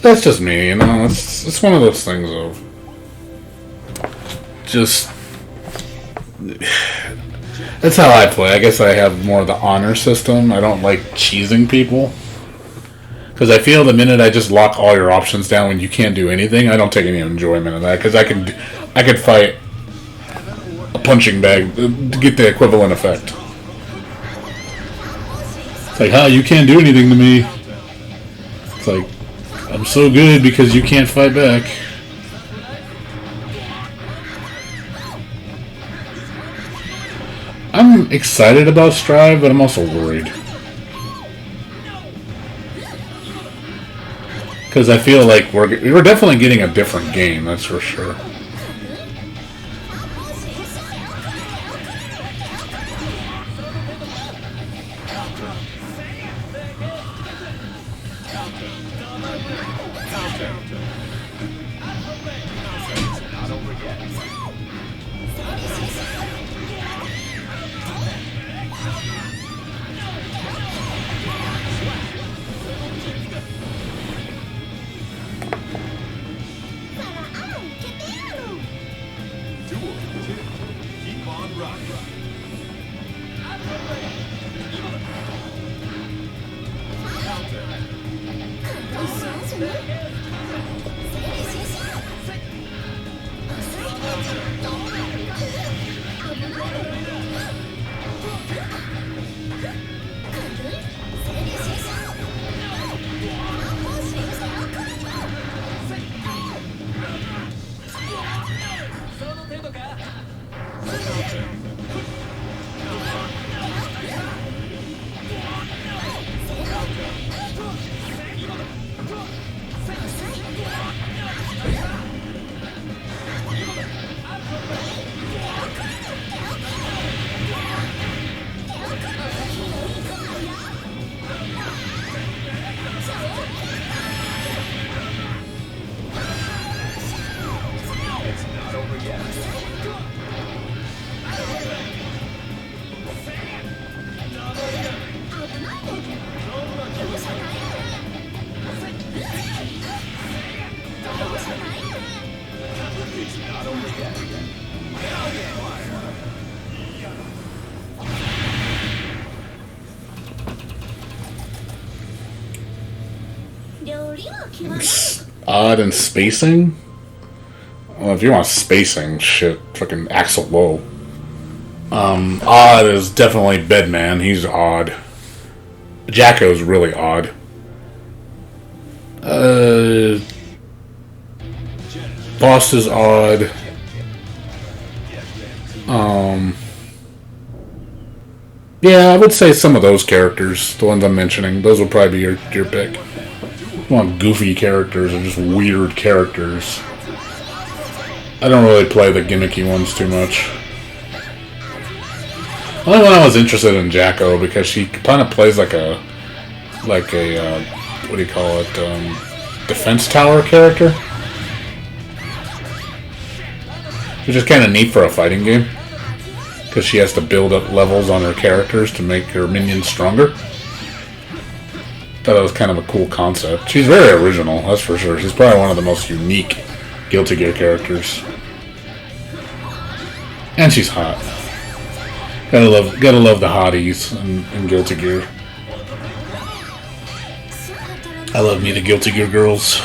That's just me, you know? It's one of those things of just... That's how I play. I guess I have more of the honor system. I don't like cheesing people. Because I feel the minute I just lock all your options down when you can't do anything, I don't take any enjoyment of that. Because I could fight a punching bag to get the equivalent effect. It's like, you can't do anything to me. It's like, I'm so good because you can't fight back. I'm excited about Strive, but I'm also worried. Because I feel like we're definitely getting a different game, that's for sure. Odd and spacing? Well, if you want spacing, shit, fucking Axel Low. Odd is definitely Bedman. He's odd. Jacko's really odd. Boss is odd. Yeah, I would say some of those characters, the ones I'm mentioning, those would probably be your pick. You want goofy characters or just weird characters. I don't really play the gimmicky ones too much. Only one I was interested in Jacko because she kind of plays like a what do you call it, defense tower character, which is kind of neat for a fighting game because she has to build up levels on her characters to make her minions stronger. Thought that was kind of a cool concept. She's very original, that's for sure. She's probably one of the most unique Guilty Gear characters. And she's hot. Gotta love the hotties in Guilty Gear. I love me the Guilty Gear girls.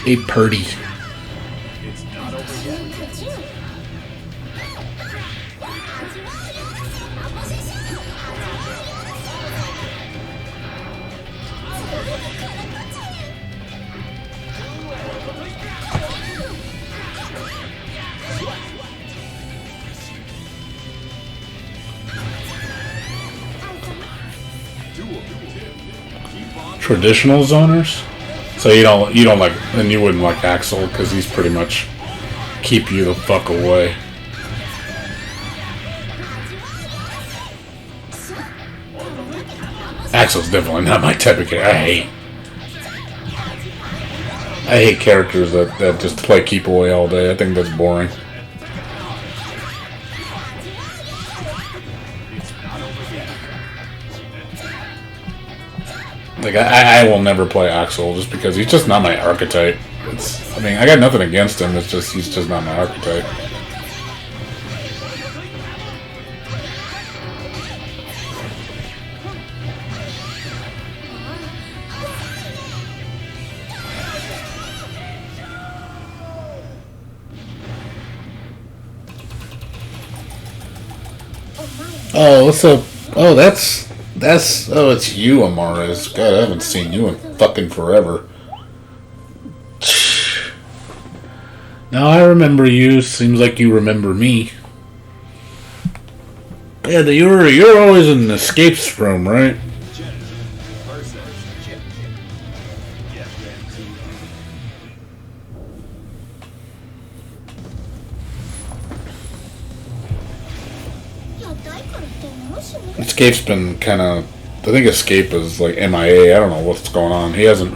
They purty. Traditional zoners, so you don't like, and you wouldn't like Axel because he's pretty much keep you the fuck away. Axel's definitely not my type of character. I hate characters that just play keep away all day. I think that's boring. Like, I will never play Axel just because he's just not my archetype. I mean, I got nothing against him, it's just, he's just not my archetype. Oh, what's up? Oh, oh, it's you, Amaris. God, I haven't seen you in fucking forever. Now I remember you. Seems like you remember me. Yeah, you're always in the escapes room, right? Escape's been kind of. I think Escape is like MIA. I don't know what's going on. He hasn't.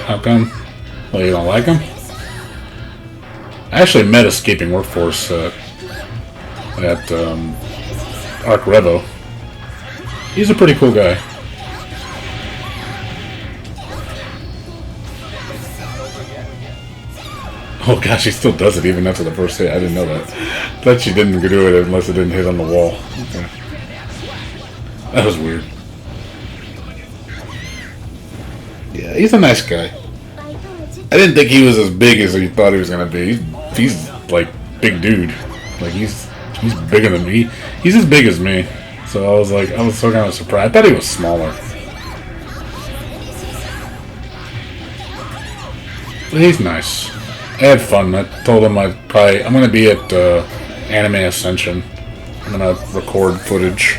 How come? Well, you don't like him? I actually met Escaping Workforce at Arc Revo. He's a pretty cool guy. Oh gosh, he still does it even after the first hit. I didn't know that. Thought she didn't do it unless it didn't hit on the wall. Okay. That was weird. Yeah, he's a nice guy. I didn't think he was as big as he thought he was gonna be. He's like big dude. Like he's bigger than me. He's as big as me. So I was so kind of surprised. I thought he was smaller. But he's nice. I had fun. I told him I'm gonna be at Anime Ascension. I'm gonna record footage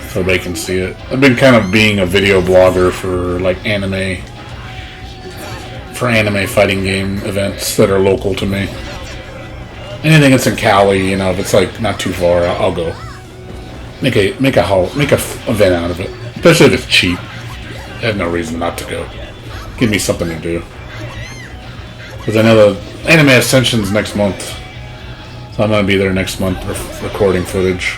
so they can see it. I've been kind of being a video blogger for like anime fighting game events that are local to me. Anything that's in Cali, if it's like not too far, I'll go. Make a event out of it, especially if it's cheap. I have no reason not to go. Give me something to do. Because I know the Anime Ascension's next month, so I'm gonna be there next month recording footage.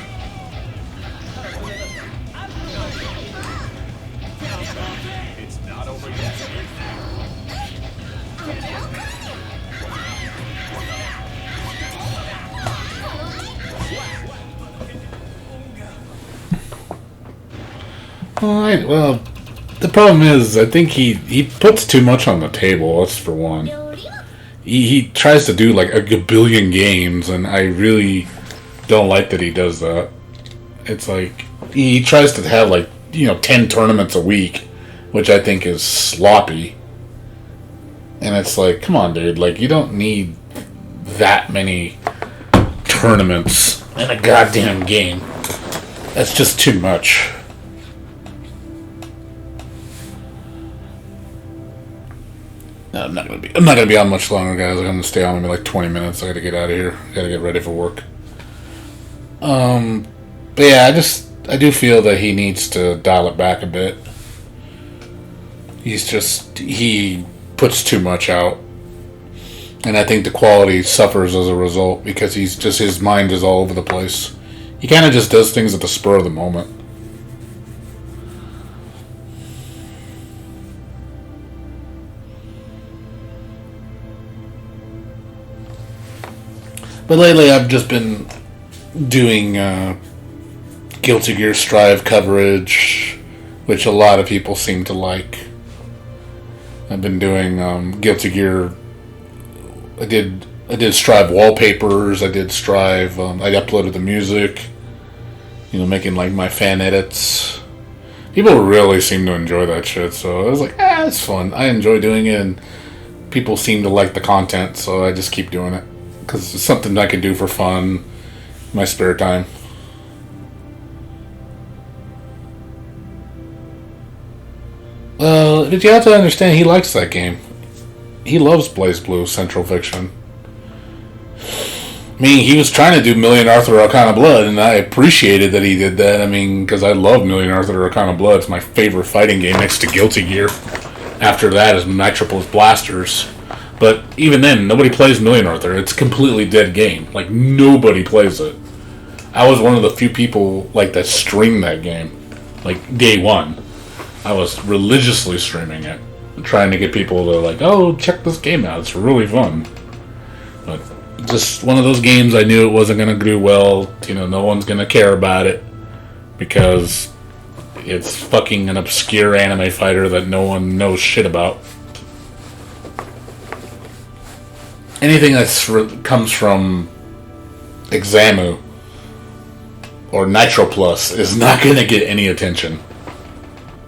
Alright, well, the problem is, I think he puts too much on the table, that's for one. He tries to do like a gabillion games, and I really don't like that he does that. It's like, he tries to have like, 10 tournaments a week, which I think is sloppy. And it's like, come on, dude, like, you don't need that many tournaments in a goddamn game. That's just too much. No, I'm not gonna be on much longer, guys. I'm gonna stay on maybe like 20 minutes. I gotta get out of here. I gotta get ready for work. But yeah, I do feel that he needs to dial it back a bit. He puts too much out, and I think the quality suffers as a result because his mind is all over the place. He kind of just does things at the spur of the moment. But lately I've just been doing Guilty Gear Strive coverage, which a lot of people seem to like. I've been doing Guilty Gear. I did Strive wallpapers. I did Strive. I uploaded the music. Making like my fan edits. People really seem to enjoy that shit. So I was like, it's fun. I enjoy doing it, and people seem to like the content. So I just keep doing it. Because it's something I can do for fun in my spare time. Well, but you have to understand, he likes that game. He loves BlazBlue Central Fiction. I mean, he was trying to do Million Arthur Arcana Blood, and I appreciated that he did that. I mean, because I love Million Arthur Arcana Blood. It's my favorite fighting game next to Guilty Gear. After that is Metropolis Blasters. But even then, nobody plays Million Arthur. It's a completely dead game. Like, nobody plays it. I was one of the few people, that streamed that game. Day one. I was religiously streaming it. Trying to get people to, check this game out. It's really fun. But just one of those games I knew it wasn't going to do well. No one's going to care about it. Because it's fucking an obscure anime fighter that no one knows shit about. Anything that comes from Examu or Nitro Plus is not going to get any attention.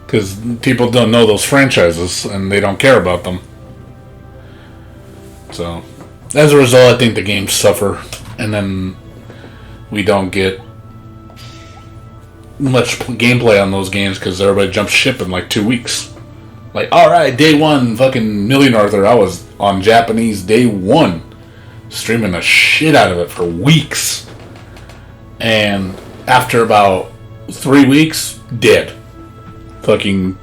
Because people don't know those franchises and they don't care about them. So, as a result, I think the games suffer. And then we don't get much gameplay on those games because everybody jumps ship in like 2 weeks. Like, alright, day one, fucking Million Arthur. I was on Japanese day one, streaming the shit out of it for weeks. And after about 3 weeks, dead. Fucking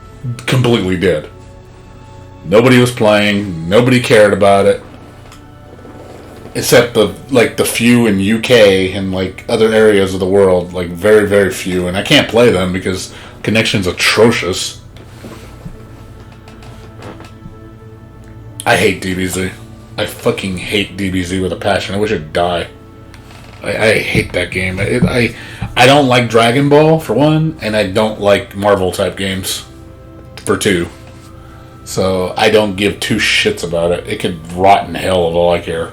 completely dead. Nobody was playing. Nobody cared about it, except the few in UK and like other areas of the world. Like very very few, and I can't play them because connection's atrocious. I hate DBZ. I fucking hate DBZ with a passion. I wish it'd die. I hate that game. I don't like Dragon Ball, for one, and I don't like Marvel-type games, for two. So, I don't give two shits about it. It could rot in hell of all I care.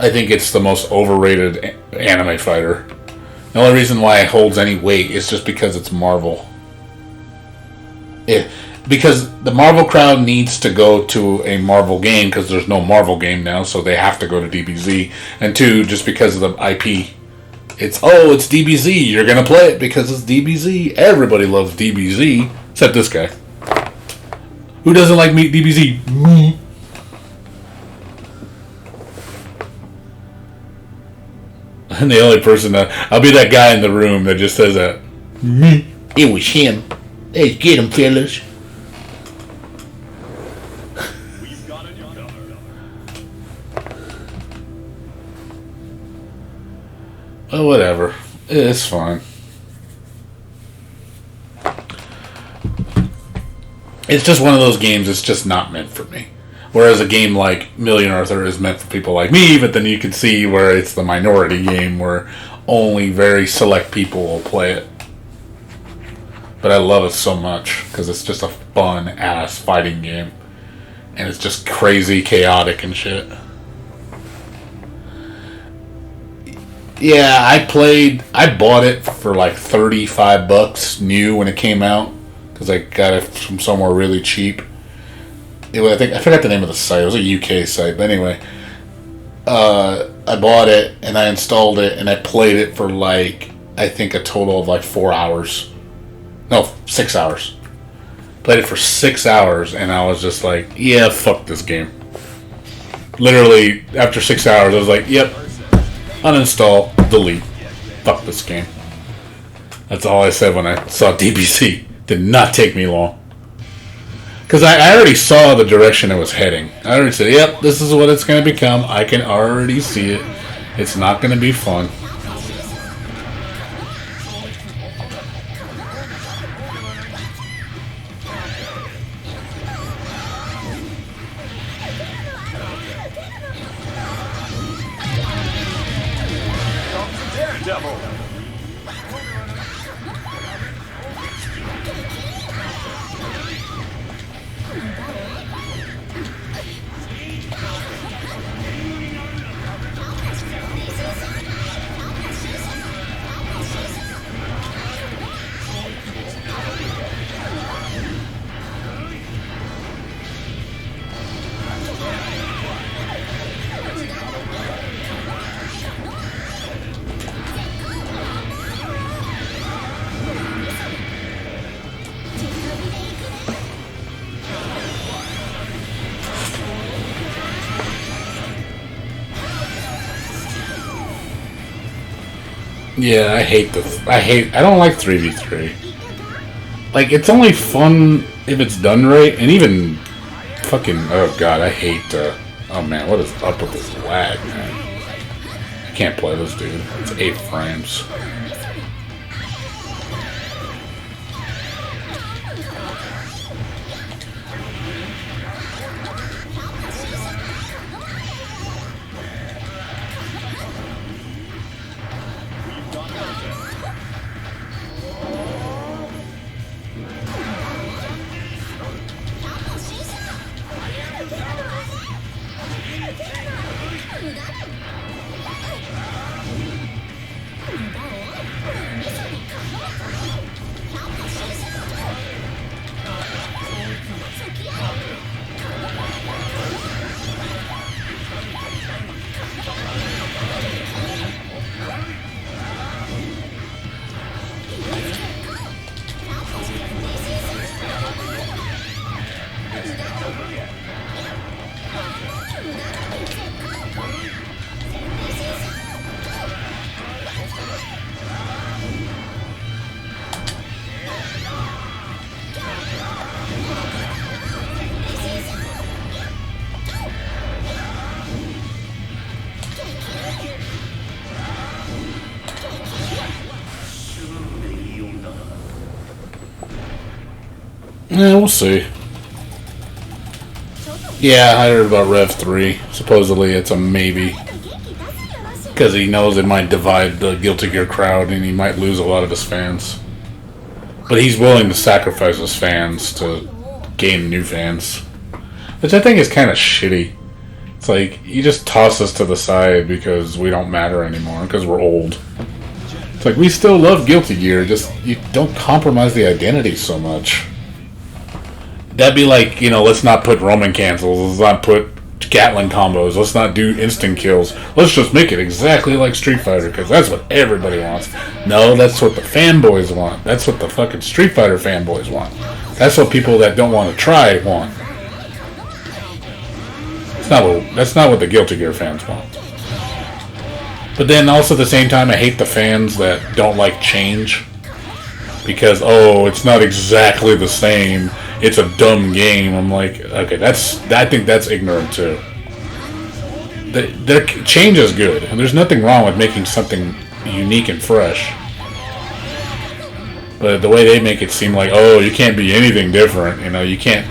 I think it's the most overrated anime fighter. The only reason why it holds any weight is just because it's Marvel. Because the Marvel crowd needs to go to a Marvel game because there's no Marvel game now, so they have to go to DBZ. And two, just because of the IP. It's DBZ, you're going to play it because it's DBZ. Everybody loves DBZ, except this guy. Who doesn't like DBZ? Me. And the only person I'll be that guy in the room that just says that. Me. It was him. Let's get him, fellas. Oh, whatever. It's fine. It's just one of those games that's just not meant for me. Whereas a game like Million Arthur is meant for people like me, but then you can see where it's the minority game where only very select people will play it. But I love it so much because it's just a fun-ass fighting game. And it's just crazy, chaotic and shit. Yeah, I bought it for like $35 new when it came out because I got it from somewhere really cheap. I forgot the name of the site. It was a UK site, but anyway, I bought it and I installed it and I played it for like I think a total of like 4 hours. No, 6 hours. Played it for 6 hours and I was just like, yeah, fuck this game. Literally after 6 hours, I was like, yep. Uninstall, delete. Fuck this game. That's all I said when I saw DBC. Did not take me long. Because I already saw the direction it was heading. I already said, yep, this is what it's going to become. I can already see it. It's not going to be fun. Yeah, I don't like 3v3. Like, it's only fun if it's done right, and even fucking, oh god, I hate, oh man, what is up with this lag, man? I can't play this, dude. It's 8 frames. Yeah, we'll see. Yeah, I heard about Rev 3. Supposedly it's a maybe. Because he knows it might divide the Guilty Gear crowd and he might lose a lot of his fans. But he's willing to sacrifice his fans to gain new fans. Which I think is kind of shitty. It's like, you just toss us to the side because we don't matter anymore, because we're old. It's like, we still love Guilty Gear, just you don't compromise the identity so much. That'd be like, you know, let's not put Roman cancels, let's not put Gatling combos, let's not do instant kills. Let's just make it exactly like Street Fighter, because that's what everybody wants. No, that's what the fanboys want. That's what the fucking Street Fighter fanboys want. That's what people that don't want to try want. That's not what the Guilty Gear fans want. But then also at the same time, I hate the fans that don't like change. Because, oh, it's not exactly the same. It's a dumb game. I'm like, okay, I think that's ignorant too. Their change is good, and there's nothing wrong with making something unique and fresh. But the way they make it seem like, oh, you can't be anything different. You know, you can't,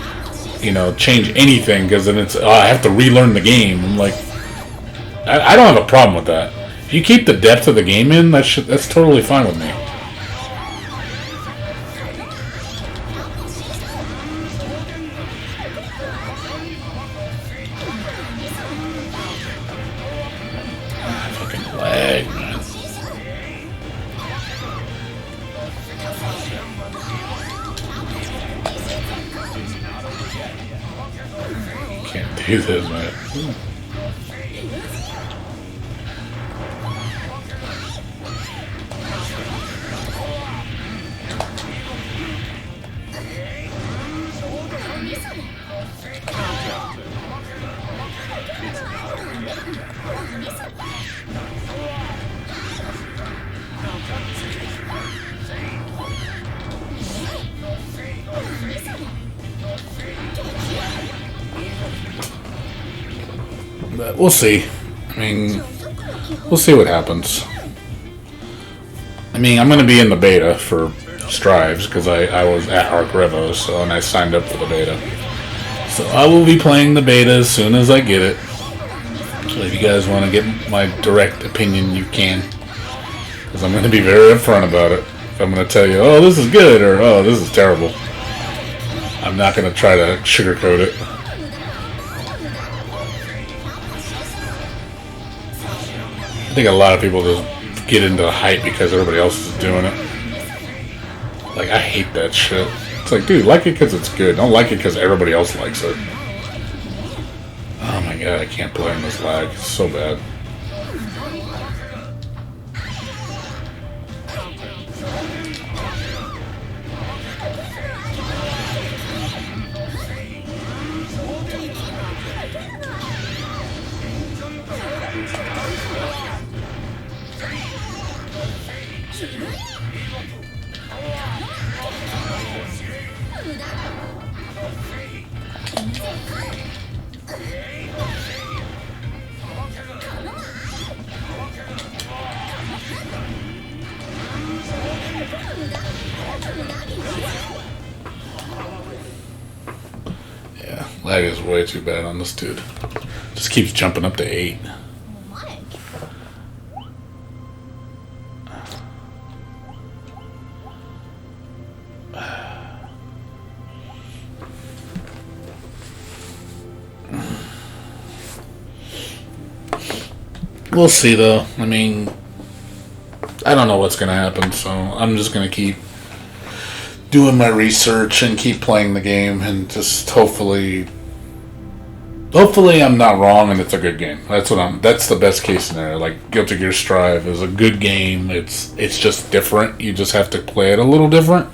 you know, change anything because then it's, oh, I have to relearn the game. I'm like, I don't have a problem with that. If you keep the depth of the game in, that's totally fine with me. Do this, man. But we'll see. I mean, we'll see what happens. I mean, I'm going to be in the beta for Strives because I was at Arc Revo, so, and I signed up for the beta. So I will be playing the beta as soon as I get it. So if you guys want to get my direct opinion, you can. Because I'm going to be very upfront about it. If I'm going to tell you, oh, this is good, or oh, this is terrible. I'm not going to try to sugarcoat it. I think a lot of people just get into hype because everybody else is doing it. Like, I hate that shit. It's like, dude, like it because it's good. Don't like it because everybody else likes it. Oh my god, I can't play in this lag. It's so bad. Yeah, lag is way too bad on this dude. Just keeps jumping up to 8. we'll see though. I mean, I don't know what's gonna happen, so I'm just gonna keep doing my research and keep playing the game, and just hopefully I'm not wrong and it's a good game. That's the best case scenario. Like Guilty Gear Strive is a good game. It's just different. You just have to play it a little different.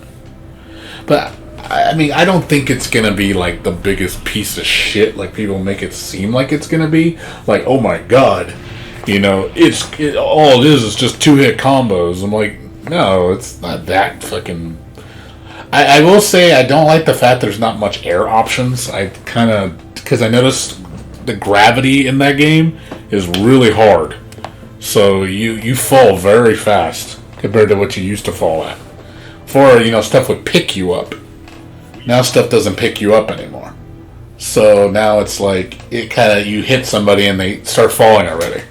But I mean, I don't think it's gonna be like the biggest piece of shit like people make it seem like it's gonna be. Like, oh my god, all it is just 2-hit combos. I'm like, no, it's not that fucking. I will say I don't like the fact there's not much air options. Because I noticed the gravity in that game is really hard, so you fall very fast compared to what you used to fall at. Before, stuff would pick you up. Now stuff doesn't pick you up anymore. So now it's like you hit somebody and they start falling already,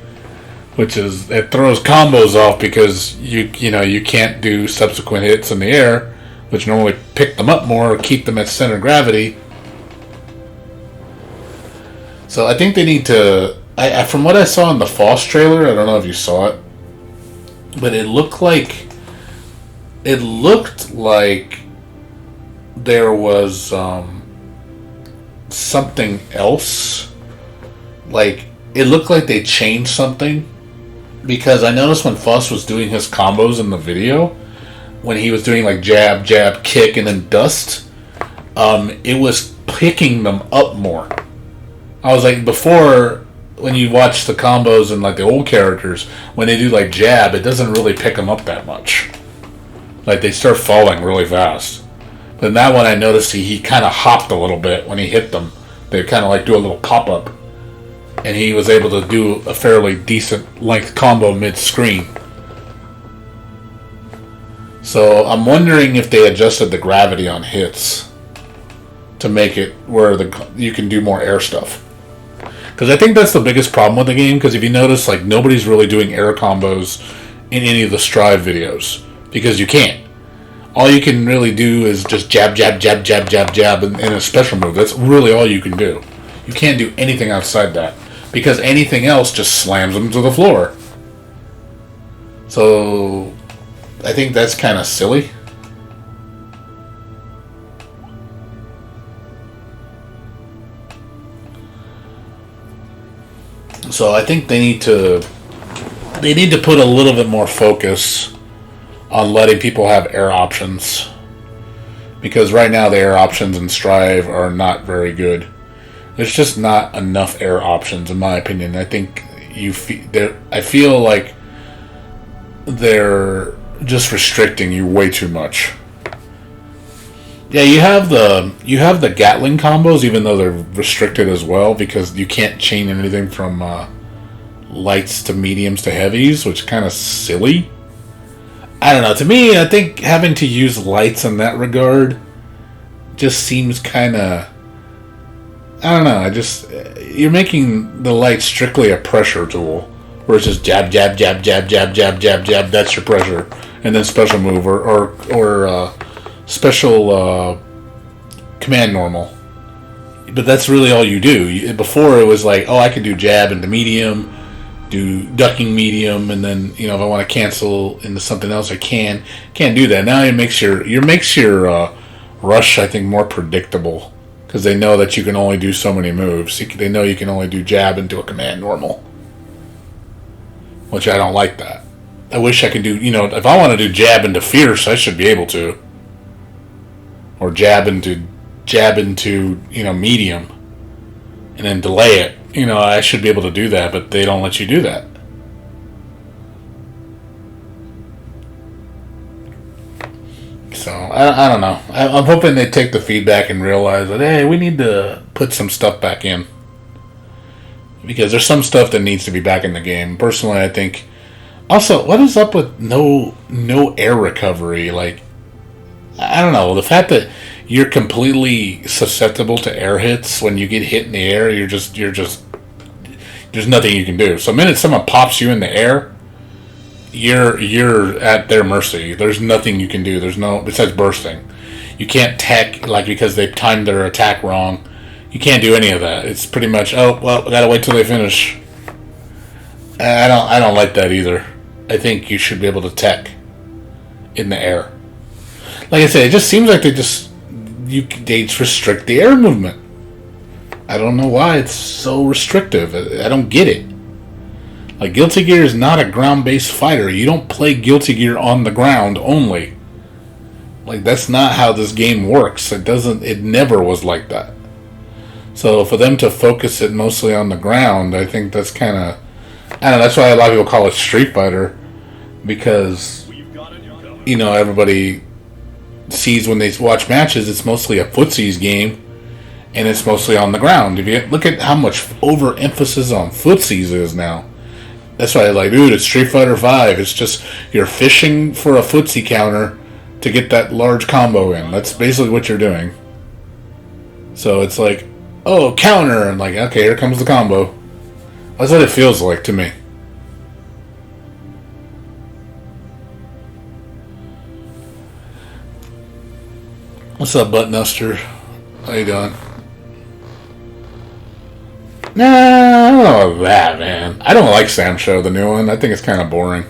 it throws combos off because you can't do subsequent hits in the air, which normally pick them up more or keep them at center of gravity. So I think they need to. From what I saw in the Foss trailer, I don't know if you saw it, but it looked like there was something else. Like it looked like they changed something, because I noticed when Foss was doing his combos in the video, when he was doing like jab, jab, kick, and then dust, it was picking them up more. I was like, before, when you watch the combos and like the old characters, when they do like jab, it doesn't really pick them up that much. Like they start falling really fast. But in that one, I noticed he kind of hopped a little bit when he hit them. They kind of like do a little pop up, and he was able to do a fairly decent length combo mid-screen. So I'm wondering if they adjusted the gravity on hits to make it where you can do more air stuff. Because I think that's the biggest problem with the game. Because if you notice, like nobody's really doing air combos in any of the Strive videos, because you can't. All you can really do is just jab, jab, jab, jab, jab, jab, and a special move. That's really all you can do. You can't do anything outside that, because anything else just slams them to the floor. So I think that's kind of silly. So I think they need to put a little bit more focus on letting people have air options, because right now the air options in Strive are not very good. There's just not enough air options, in my opinion. I think I feel like they're just restricting you way too much. Yeah, you have the Gatling combos, even though they're restricted as well, because you can't chain anything from lights to mediums to heavies, which is kind of silly. I don't know. To me, I think having to use lights in that regard just seems kind of. I don't know. You're making the light strictly a pressure tool, where it's just jab, jab, jab, jab, jab, jab, jab, jab. That's your pressure, and then special move or special command normal. But that's really all you do. Before it was like, oh, I could do jab into medium, do ducking medium, and then if I want to cancel into something else, I can't do that. Now it makes your rush, I think, more predictable, because they know that you can only do so many moves. They know you can only do jab into a command normal, which I don't like that. I wish I could do, if I want to do jab into fierce, I should be able to. Or jab into medium, and then delay it. I should be able to do that, but they don't let you do that. So I don't know. I'm hoping they take the feedback and realize that, hey, we need to put some stuff back in, because there's some stuff that needs to be back in the game. Personally, I think. Also, what is up with no air recovery? Like, I don't know. The fact that you're completely susceptible to air hits when you get hit in the air, you're just there's nothing you can do. So the minute someone pops you in the air, you're at their mercy. There's nothing you can do. There's no, besides bursting. You can't tech, like, because they timed their attack wrong. You can't do any of that. It's pretty much, oh, well, I gotta wait till they finish. I don't like that either. I think you should be able to tech in the air. Like I said, it just seems like they restrict the air movement. I don't know why it's so restrictive. I don't get it. Like, Guilty Gear is not a ground-based fighter. You don't play Guilty Gear on the ground only. Like, that's not how this game works. It never was like that. So for them to focus it mostly on the ground, I think that's kind of, I don't know, that's why a lot of people call it Street Fighter, because, you know, everybody sees when they watch matches, it's mostly a footsies game, and it's mostly on the ground. If you look at how much overemphasis on footsies is now, that's why, like, dude, it's Street Fighter 5. It's just you're fishing for a footsie counter to get that large combo in. That's basically what you're doing. So it's like, oh, counter, and like, okay, here comes the combo. That's what it feels like to me. What's up, Buttnuster? How you doing? Nah, I don't know about that, man. I don't like Sam Show, the new one. I think it's kind of boring.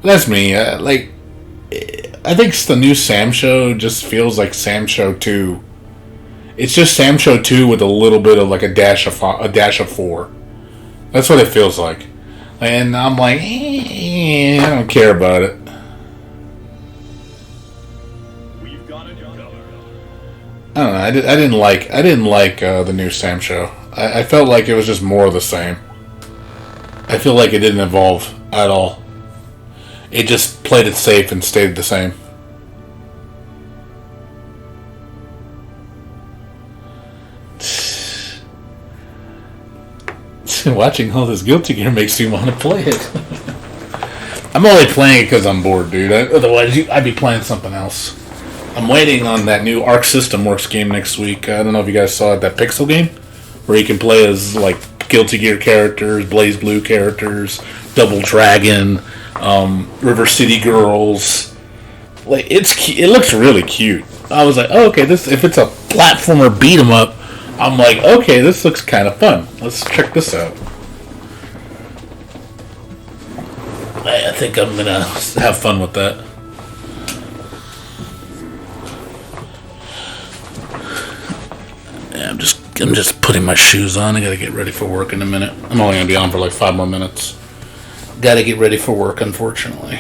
That's me. I think the new Sam Show just feels like Sam Show 2. It's just Sam Show 2 with a little bit of like a dash of 4. That's what it feels like. And I'm like, I don't care about it. I don't know. I didn't like the new Sam Show. I felt like it was just more of the same. I feel like it didn't evolve at all. It just played it safe and stayed the same. Watching all this Guilty Gear makes you want to play it. I'm only playing it because I'm bored, dude. Otherwise, I'd be playing something else. I'm waiting on that new Arc System Works game next week. I don't know if you guys saw it, that Pixel game, where you can play as like Guilty Gear characters, Blaze Blue characters, Double Dragon, River City Girls. Like, it looks really cute. I was like, oh, okay, if it's a platformer beat 'em up, I'm like, okay, this looks kind of fun. Let's check this out. I think I'm gonna have fun with that. Yeah, I'm just putting my shoes on. I gotta get ready for work in a minute. I'm only gonna be on for like 5 more minutes. Gotta get ready for work, unfortunately.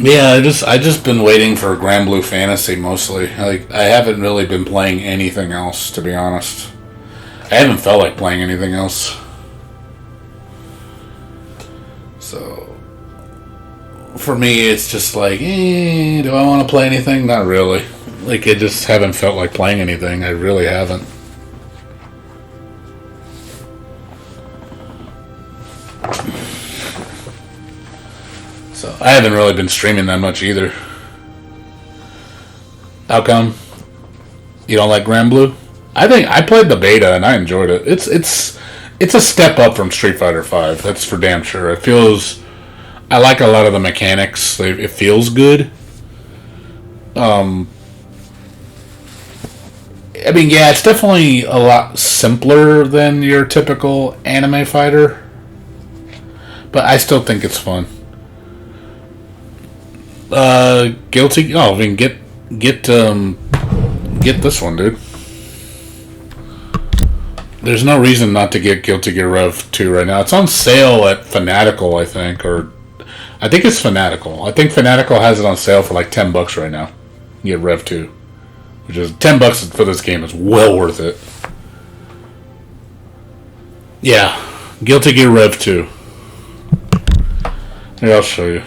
Yeah, I just been waiting for Grand Blue Fantasy mostly. Like, I haven't really been playing anything else, to be honest. I haven't felt like playing anything else. So, for me, it's just like, do I want to play anything? Not really. Like, I just haven't felt like playing anything. I really haven't. So, I haven't really been streaming that much either. How come? You don't like Grand Blue? I think I played the beta and I enjoyed it. It's a step up from Street Fighter 5. That's for damn sure. It feels, I like a lot of the mechanics. It feels good. I mean, yeah, it's definitely a lot simpler than your typical anime fighter, but I still think it's fun. Guilty. Oh, I mean, get this one, dude. There's no reason not to get Guilty Gear Rev 2 right now. It's on sale at Fanatical, I think, or I think it's Fanatical. I think Fanatical has it on sale for like $10 right now. You get Rev 2, which is $10 for this game. Is well worth it. Yeah, Guilty Gear Rev 2. Here, I'll show you.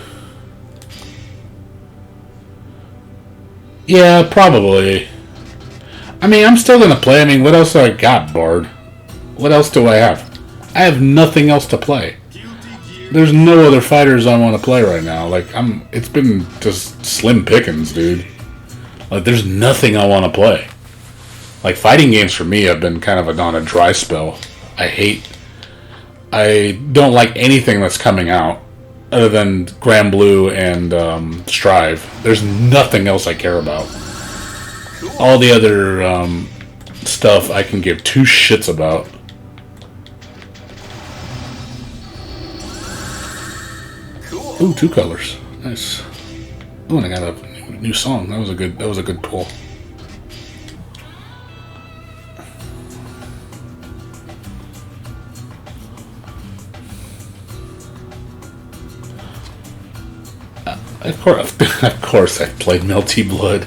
Yeah, probably. I mean, I'm still gonna play. I mean, what else do I got, Bard? What else do I have? I have nothing else to play. There's no other fighters I want to play right now. Like, it's been just slim pickings, dude. Like, there's nothing I want to play. Like, fighting games for me have been kind of on a dry spell. I don't like anything that's coming out other than Grand Blue and Strive. There's nothing else I care about. All the other stuff I can give two shits about. Cool. Ooh, two colors. Nice. Oh, and I got a new song. That was a good pull. Of course, I played Melty Blood.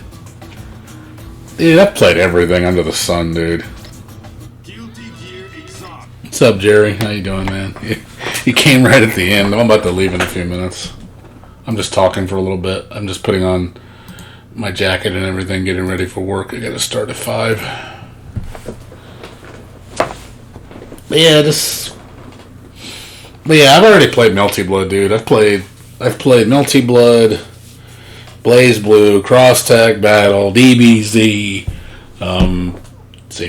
Dude, I've played everything under the sun, dude. Gear Xrd. What's up, Jerry? How you doing, man? You came right at the end. I'm about to leave in a few minutes. I'm just talking for a little bit. I'm just putting on my jacket and everything, getting ready for work. I gotta start at 5. But yeah, I've already played Melty Blood, dude. I've played Melty Blood, Blaze Blue, Cross Tag Battle, DBZ,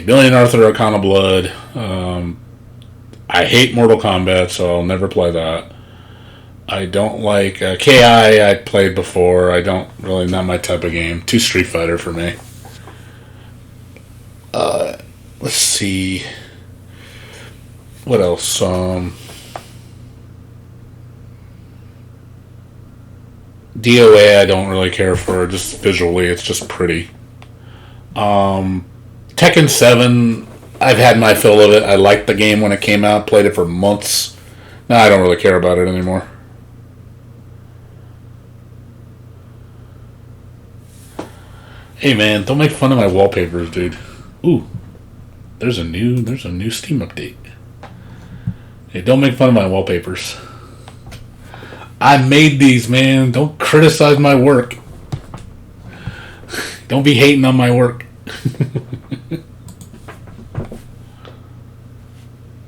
Billion Arthur Arcana Blood. I hate Mortal Kombat, so I'll never play that. I don't like KI. I played before. I don't really, not my type of game. Too Street Fighter for me. Let's see. What else? DOA I don't really care for. Just visually, it's just pretty. Tekken 7, I've had my fill of it. I liked the game when it came out. Played it for months. Now I don't really care about it anymore. Hey man, don't make fun of my wallpapers, dude. Ooh, there's a new Steam update. Hey, don't make fun of my wallpapers. I made these, man. Don't criticize my work. Don't be hating on my work.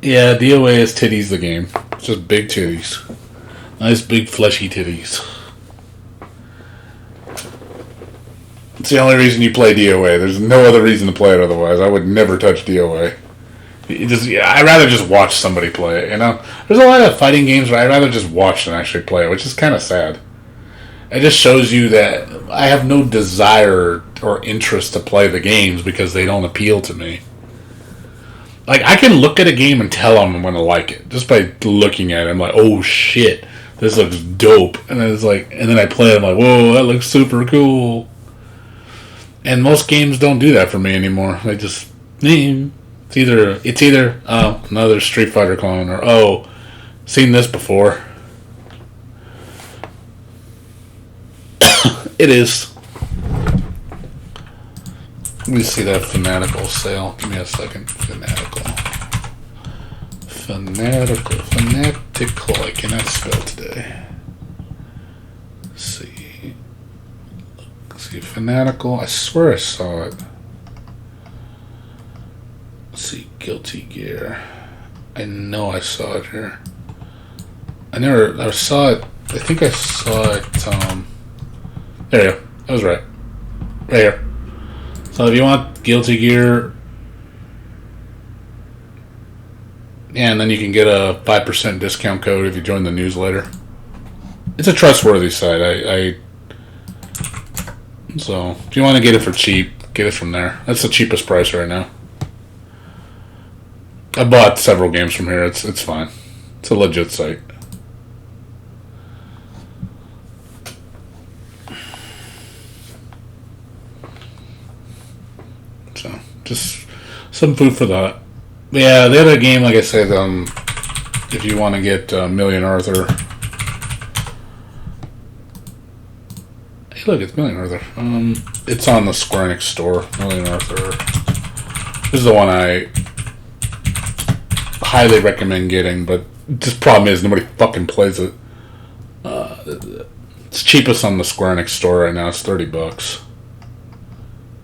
Yeah, DOA is titties the game. It's just big titties. Nice big fleshy titties. It's the only reason you play DOA. There's no other reason to play it otherwise. I would never touch DOA. I'd rather just watch somebody play it, you know? There's a lot of fighting games where I'd rather just watch than actually play it, which is kind of sad. It just shows you that I have no desire or interest to play the games because they don't appeal to me. Like, I can look at a game and tell I'm going to like it. Just by looking at it, I'm like, oh shit, this looks dope. And then it's like, and then I play it, I'm like, whoa, that looks super cool. And most games don't do that for me anymore. They just, it's either oh, another Street Fighter clone, or oh, seen this before. It is. Let me see that Fanatical sale. Give me a second. Fanatical. I cannot spell today. Let's see. Fanatical. I swear I saw it. Let's see. Guilty Gear. I know I saw it here. I saw it. I think I saw it. There you go. I was right. Right here. So if you want Guilty Gear, yeah, and then you can get a 5% discount code if you join the newsletter. It's a trustworthy site. So if you want to get it for cheap, get it from there. That's the cheapest price right now. I bought several games from here. It's fine. It's a legit site. So, just some food for thought. Yeah, the other game, like I said, if you want to get Million Arthur. Hey, look, it's Million Arthur. It's on the Square Enix store. Million Arthur. This is the one I highly recommend getting, but the problem is nobody fucking plays it. It's cheapest on the Square Enix store right now. It's $30.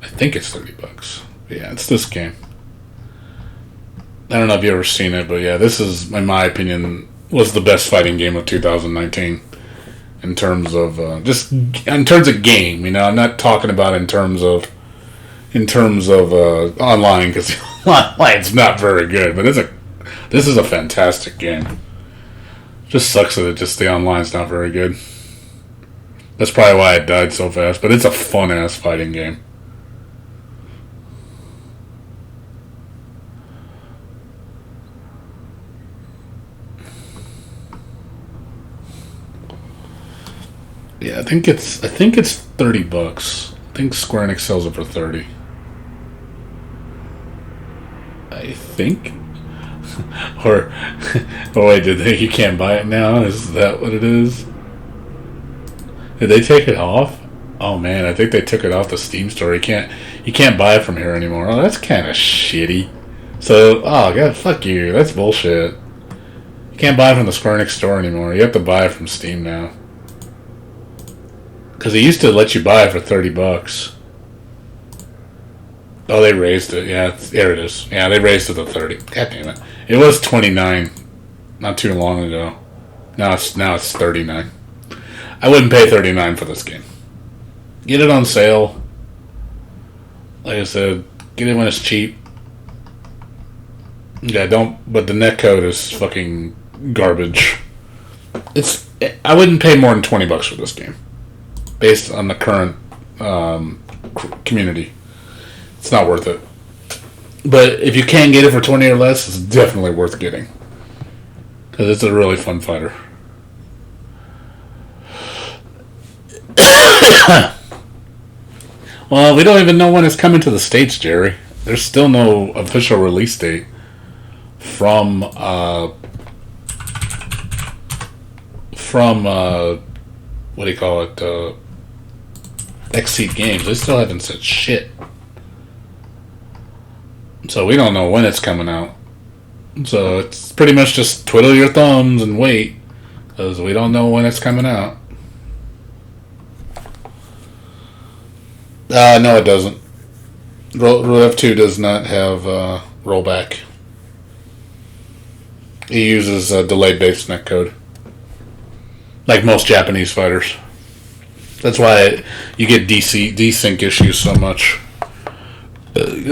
I think it's $30. Yeah, it's this game. I don't know if you've ever seen it, but yeah, this is, in my opinion, was the best fighting game of 2019 in terms of game. You know, I'm not talking about in terms of online, because online's not very good. But this is a fantastic game. Just sucks that the online's not very good. That's probably why it died so fast. But it's a fun ass fighting game. Yeah, I think it's $30. I think Square Enix sells it for 30. I think. Or, oh wait, you can't buy it now? Is that what it is? Did they take it off? Oh man, I think they took it off the Steam store. You can't buy it from here anymore. Oh, that's kind of shitty. So, oh god, fuck you. That's bullshit. You can't buy it from the Square Enix store anymore. You have to buy it from Steam now. Because it used to let you buy it for $30. Oh, they raised it. Yeah, there it is. Yeah, they raised it to 30. God damn it. It was 29 not too long ago. Now it's 39. I wouldn't pay 39 for this game. Get it on sale. Like I said, get it when it's cheap. Yeah, but the netcode is fucking garbage. I wouldn't pay more than $20 for this game. Based on the current community. It's not worth it. But if you can get it for 20 or less, it's definitely worth getting. Because it's a really fun fighter. Well, we don't even know when it's coming to the States, Jerry. There's still no official release date from what do you call it? Xseed Games. They still haven't said shit. So we don't know when it's coming out. So it's pretty much just twiddle your thumbs and wait, because we don't know when it's coming out. No, it doesn't. Rev 2 does not have rollback. It uses delay-based netcode, like most Japanese fighters. That's why you get desync issues so much.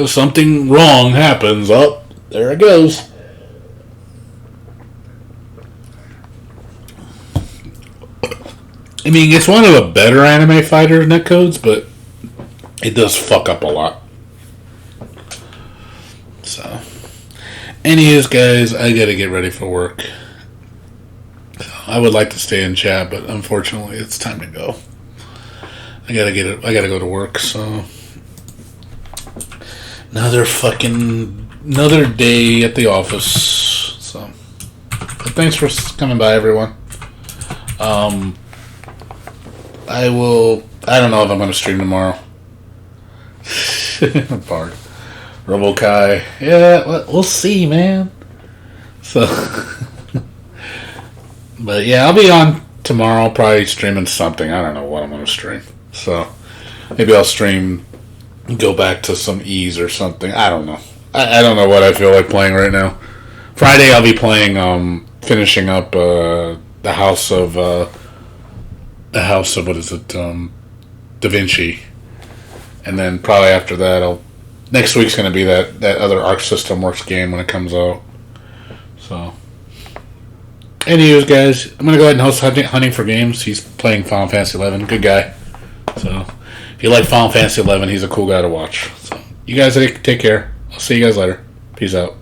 Something wrong happens. Oh, there it goes. I mean, it's one of the better anime fighter netcodes, but it does fuck up a lot. So, anyways, guys, I gotta get ready for work. I would like to stay in chat, but unfortunately, it's time to go. I gotta go to work. So, another day at the office. So, but thanks for coming by, everyone. I don't know if I'm gonna stream tomorrow. Bard. Robokai. Yeah, we'll see, man. So, but yeah, I'll be on tomorrow, probably streaming something. I don't know what I'm going to stream. So, maybe I'll stream, go back to some Ease or something. I don't know. I don't know what I feel like playing right now. Friday, I'll be playing, finishing up, the house of what is it, Da Vinci. And then probably after that, next week's going to be that other Arc System Works game when it comes out. So, anyways, guys, I'm going to go ahead and host Hunting for Games. He's playing Final Fantasy 11. Good guy. So, if you like Final Fantasy 11, he's a cool guy to watch. So, you guys take care. I'll see you guys later. Peace out.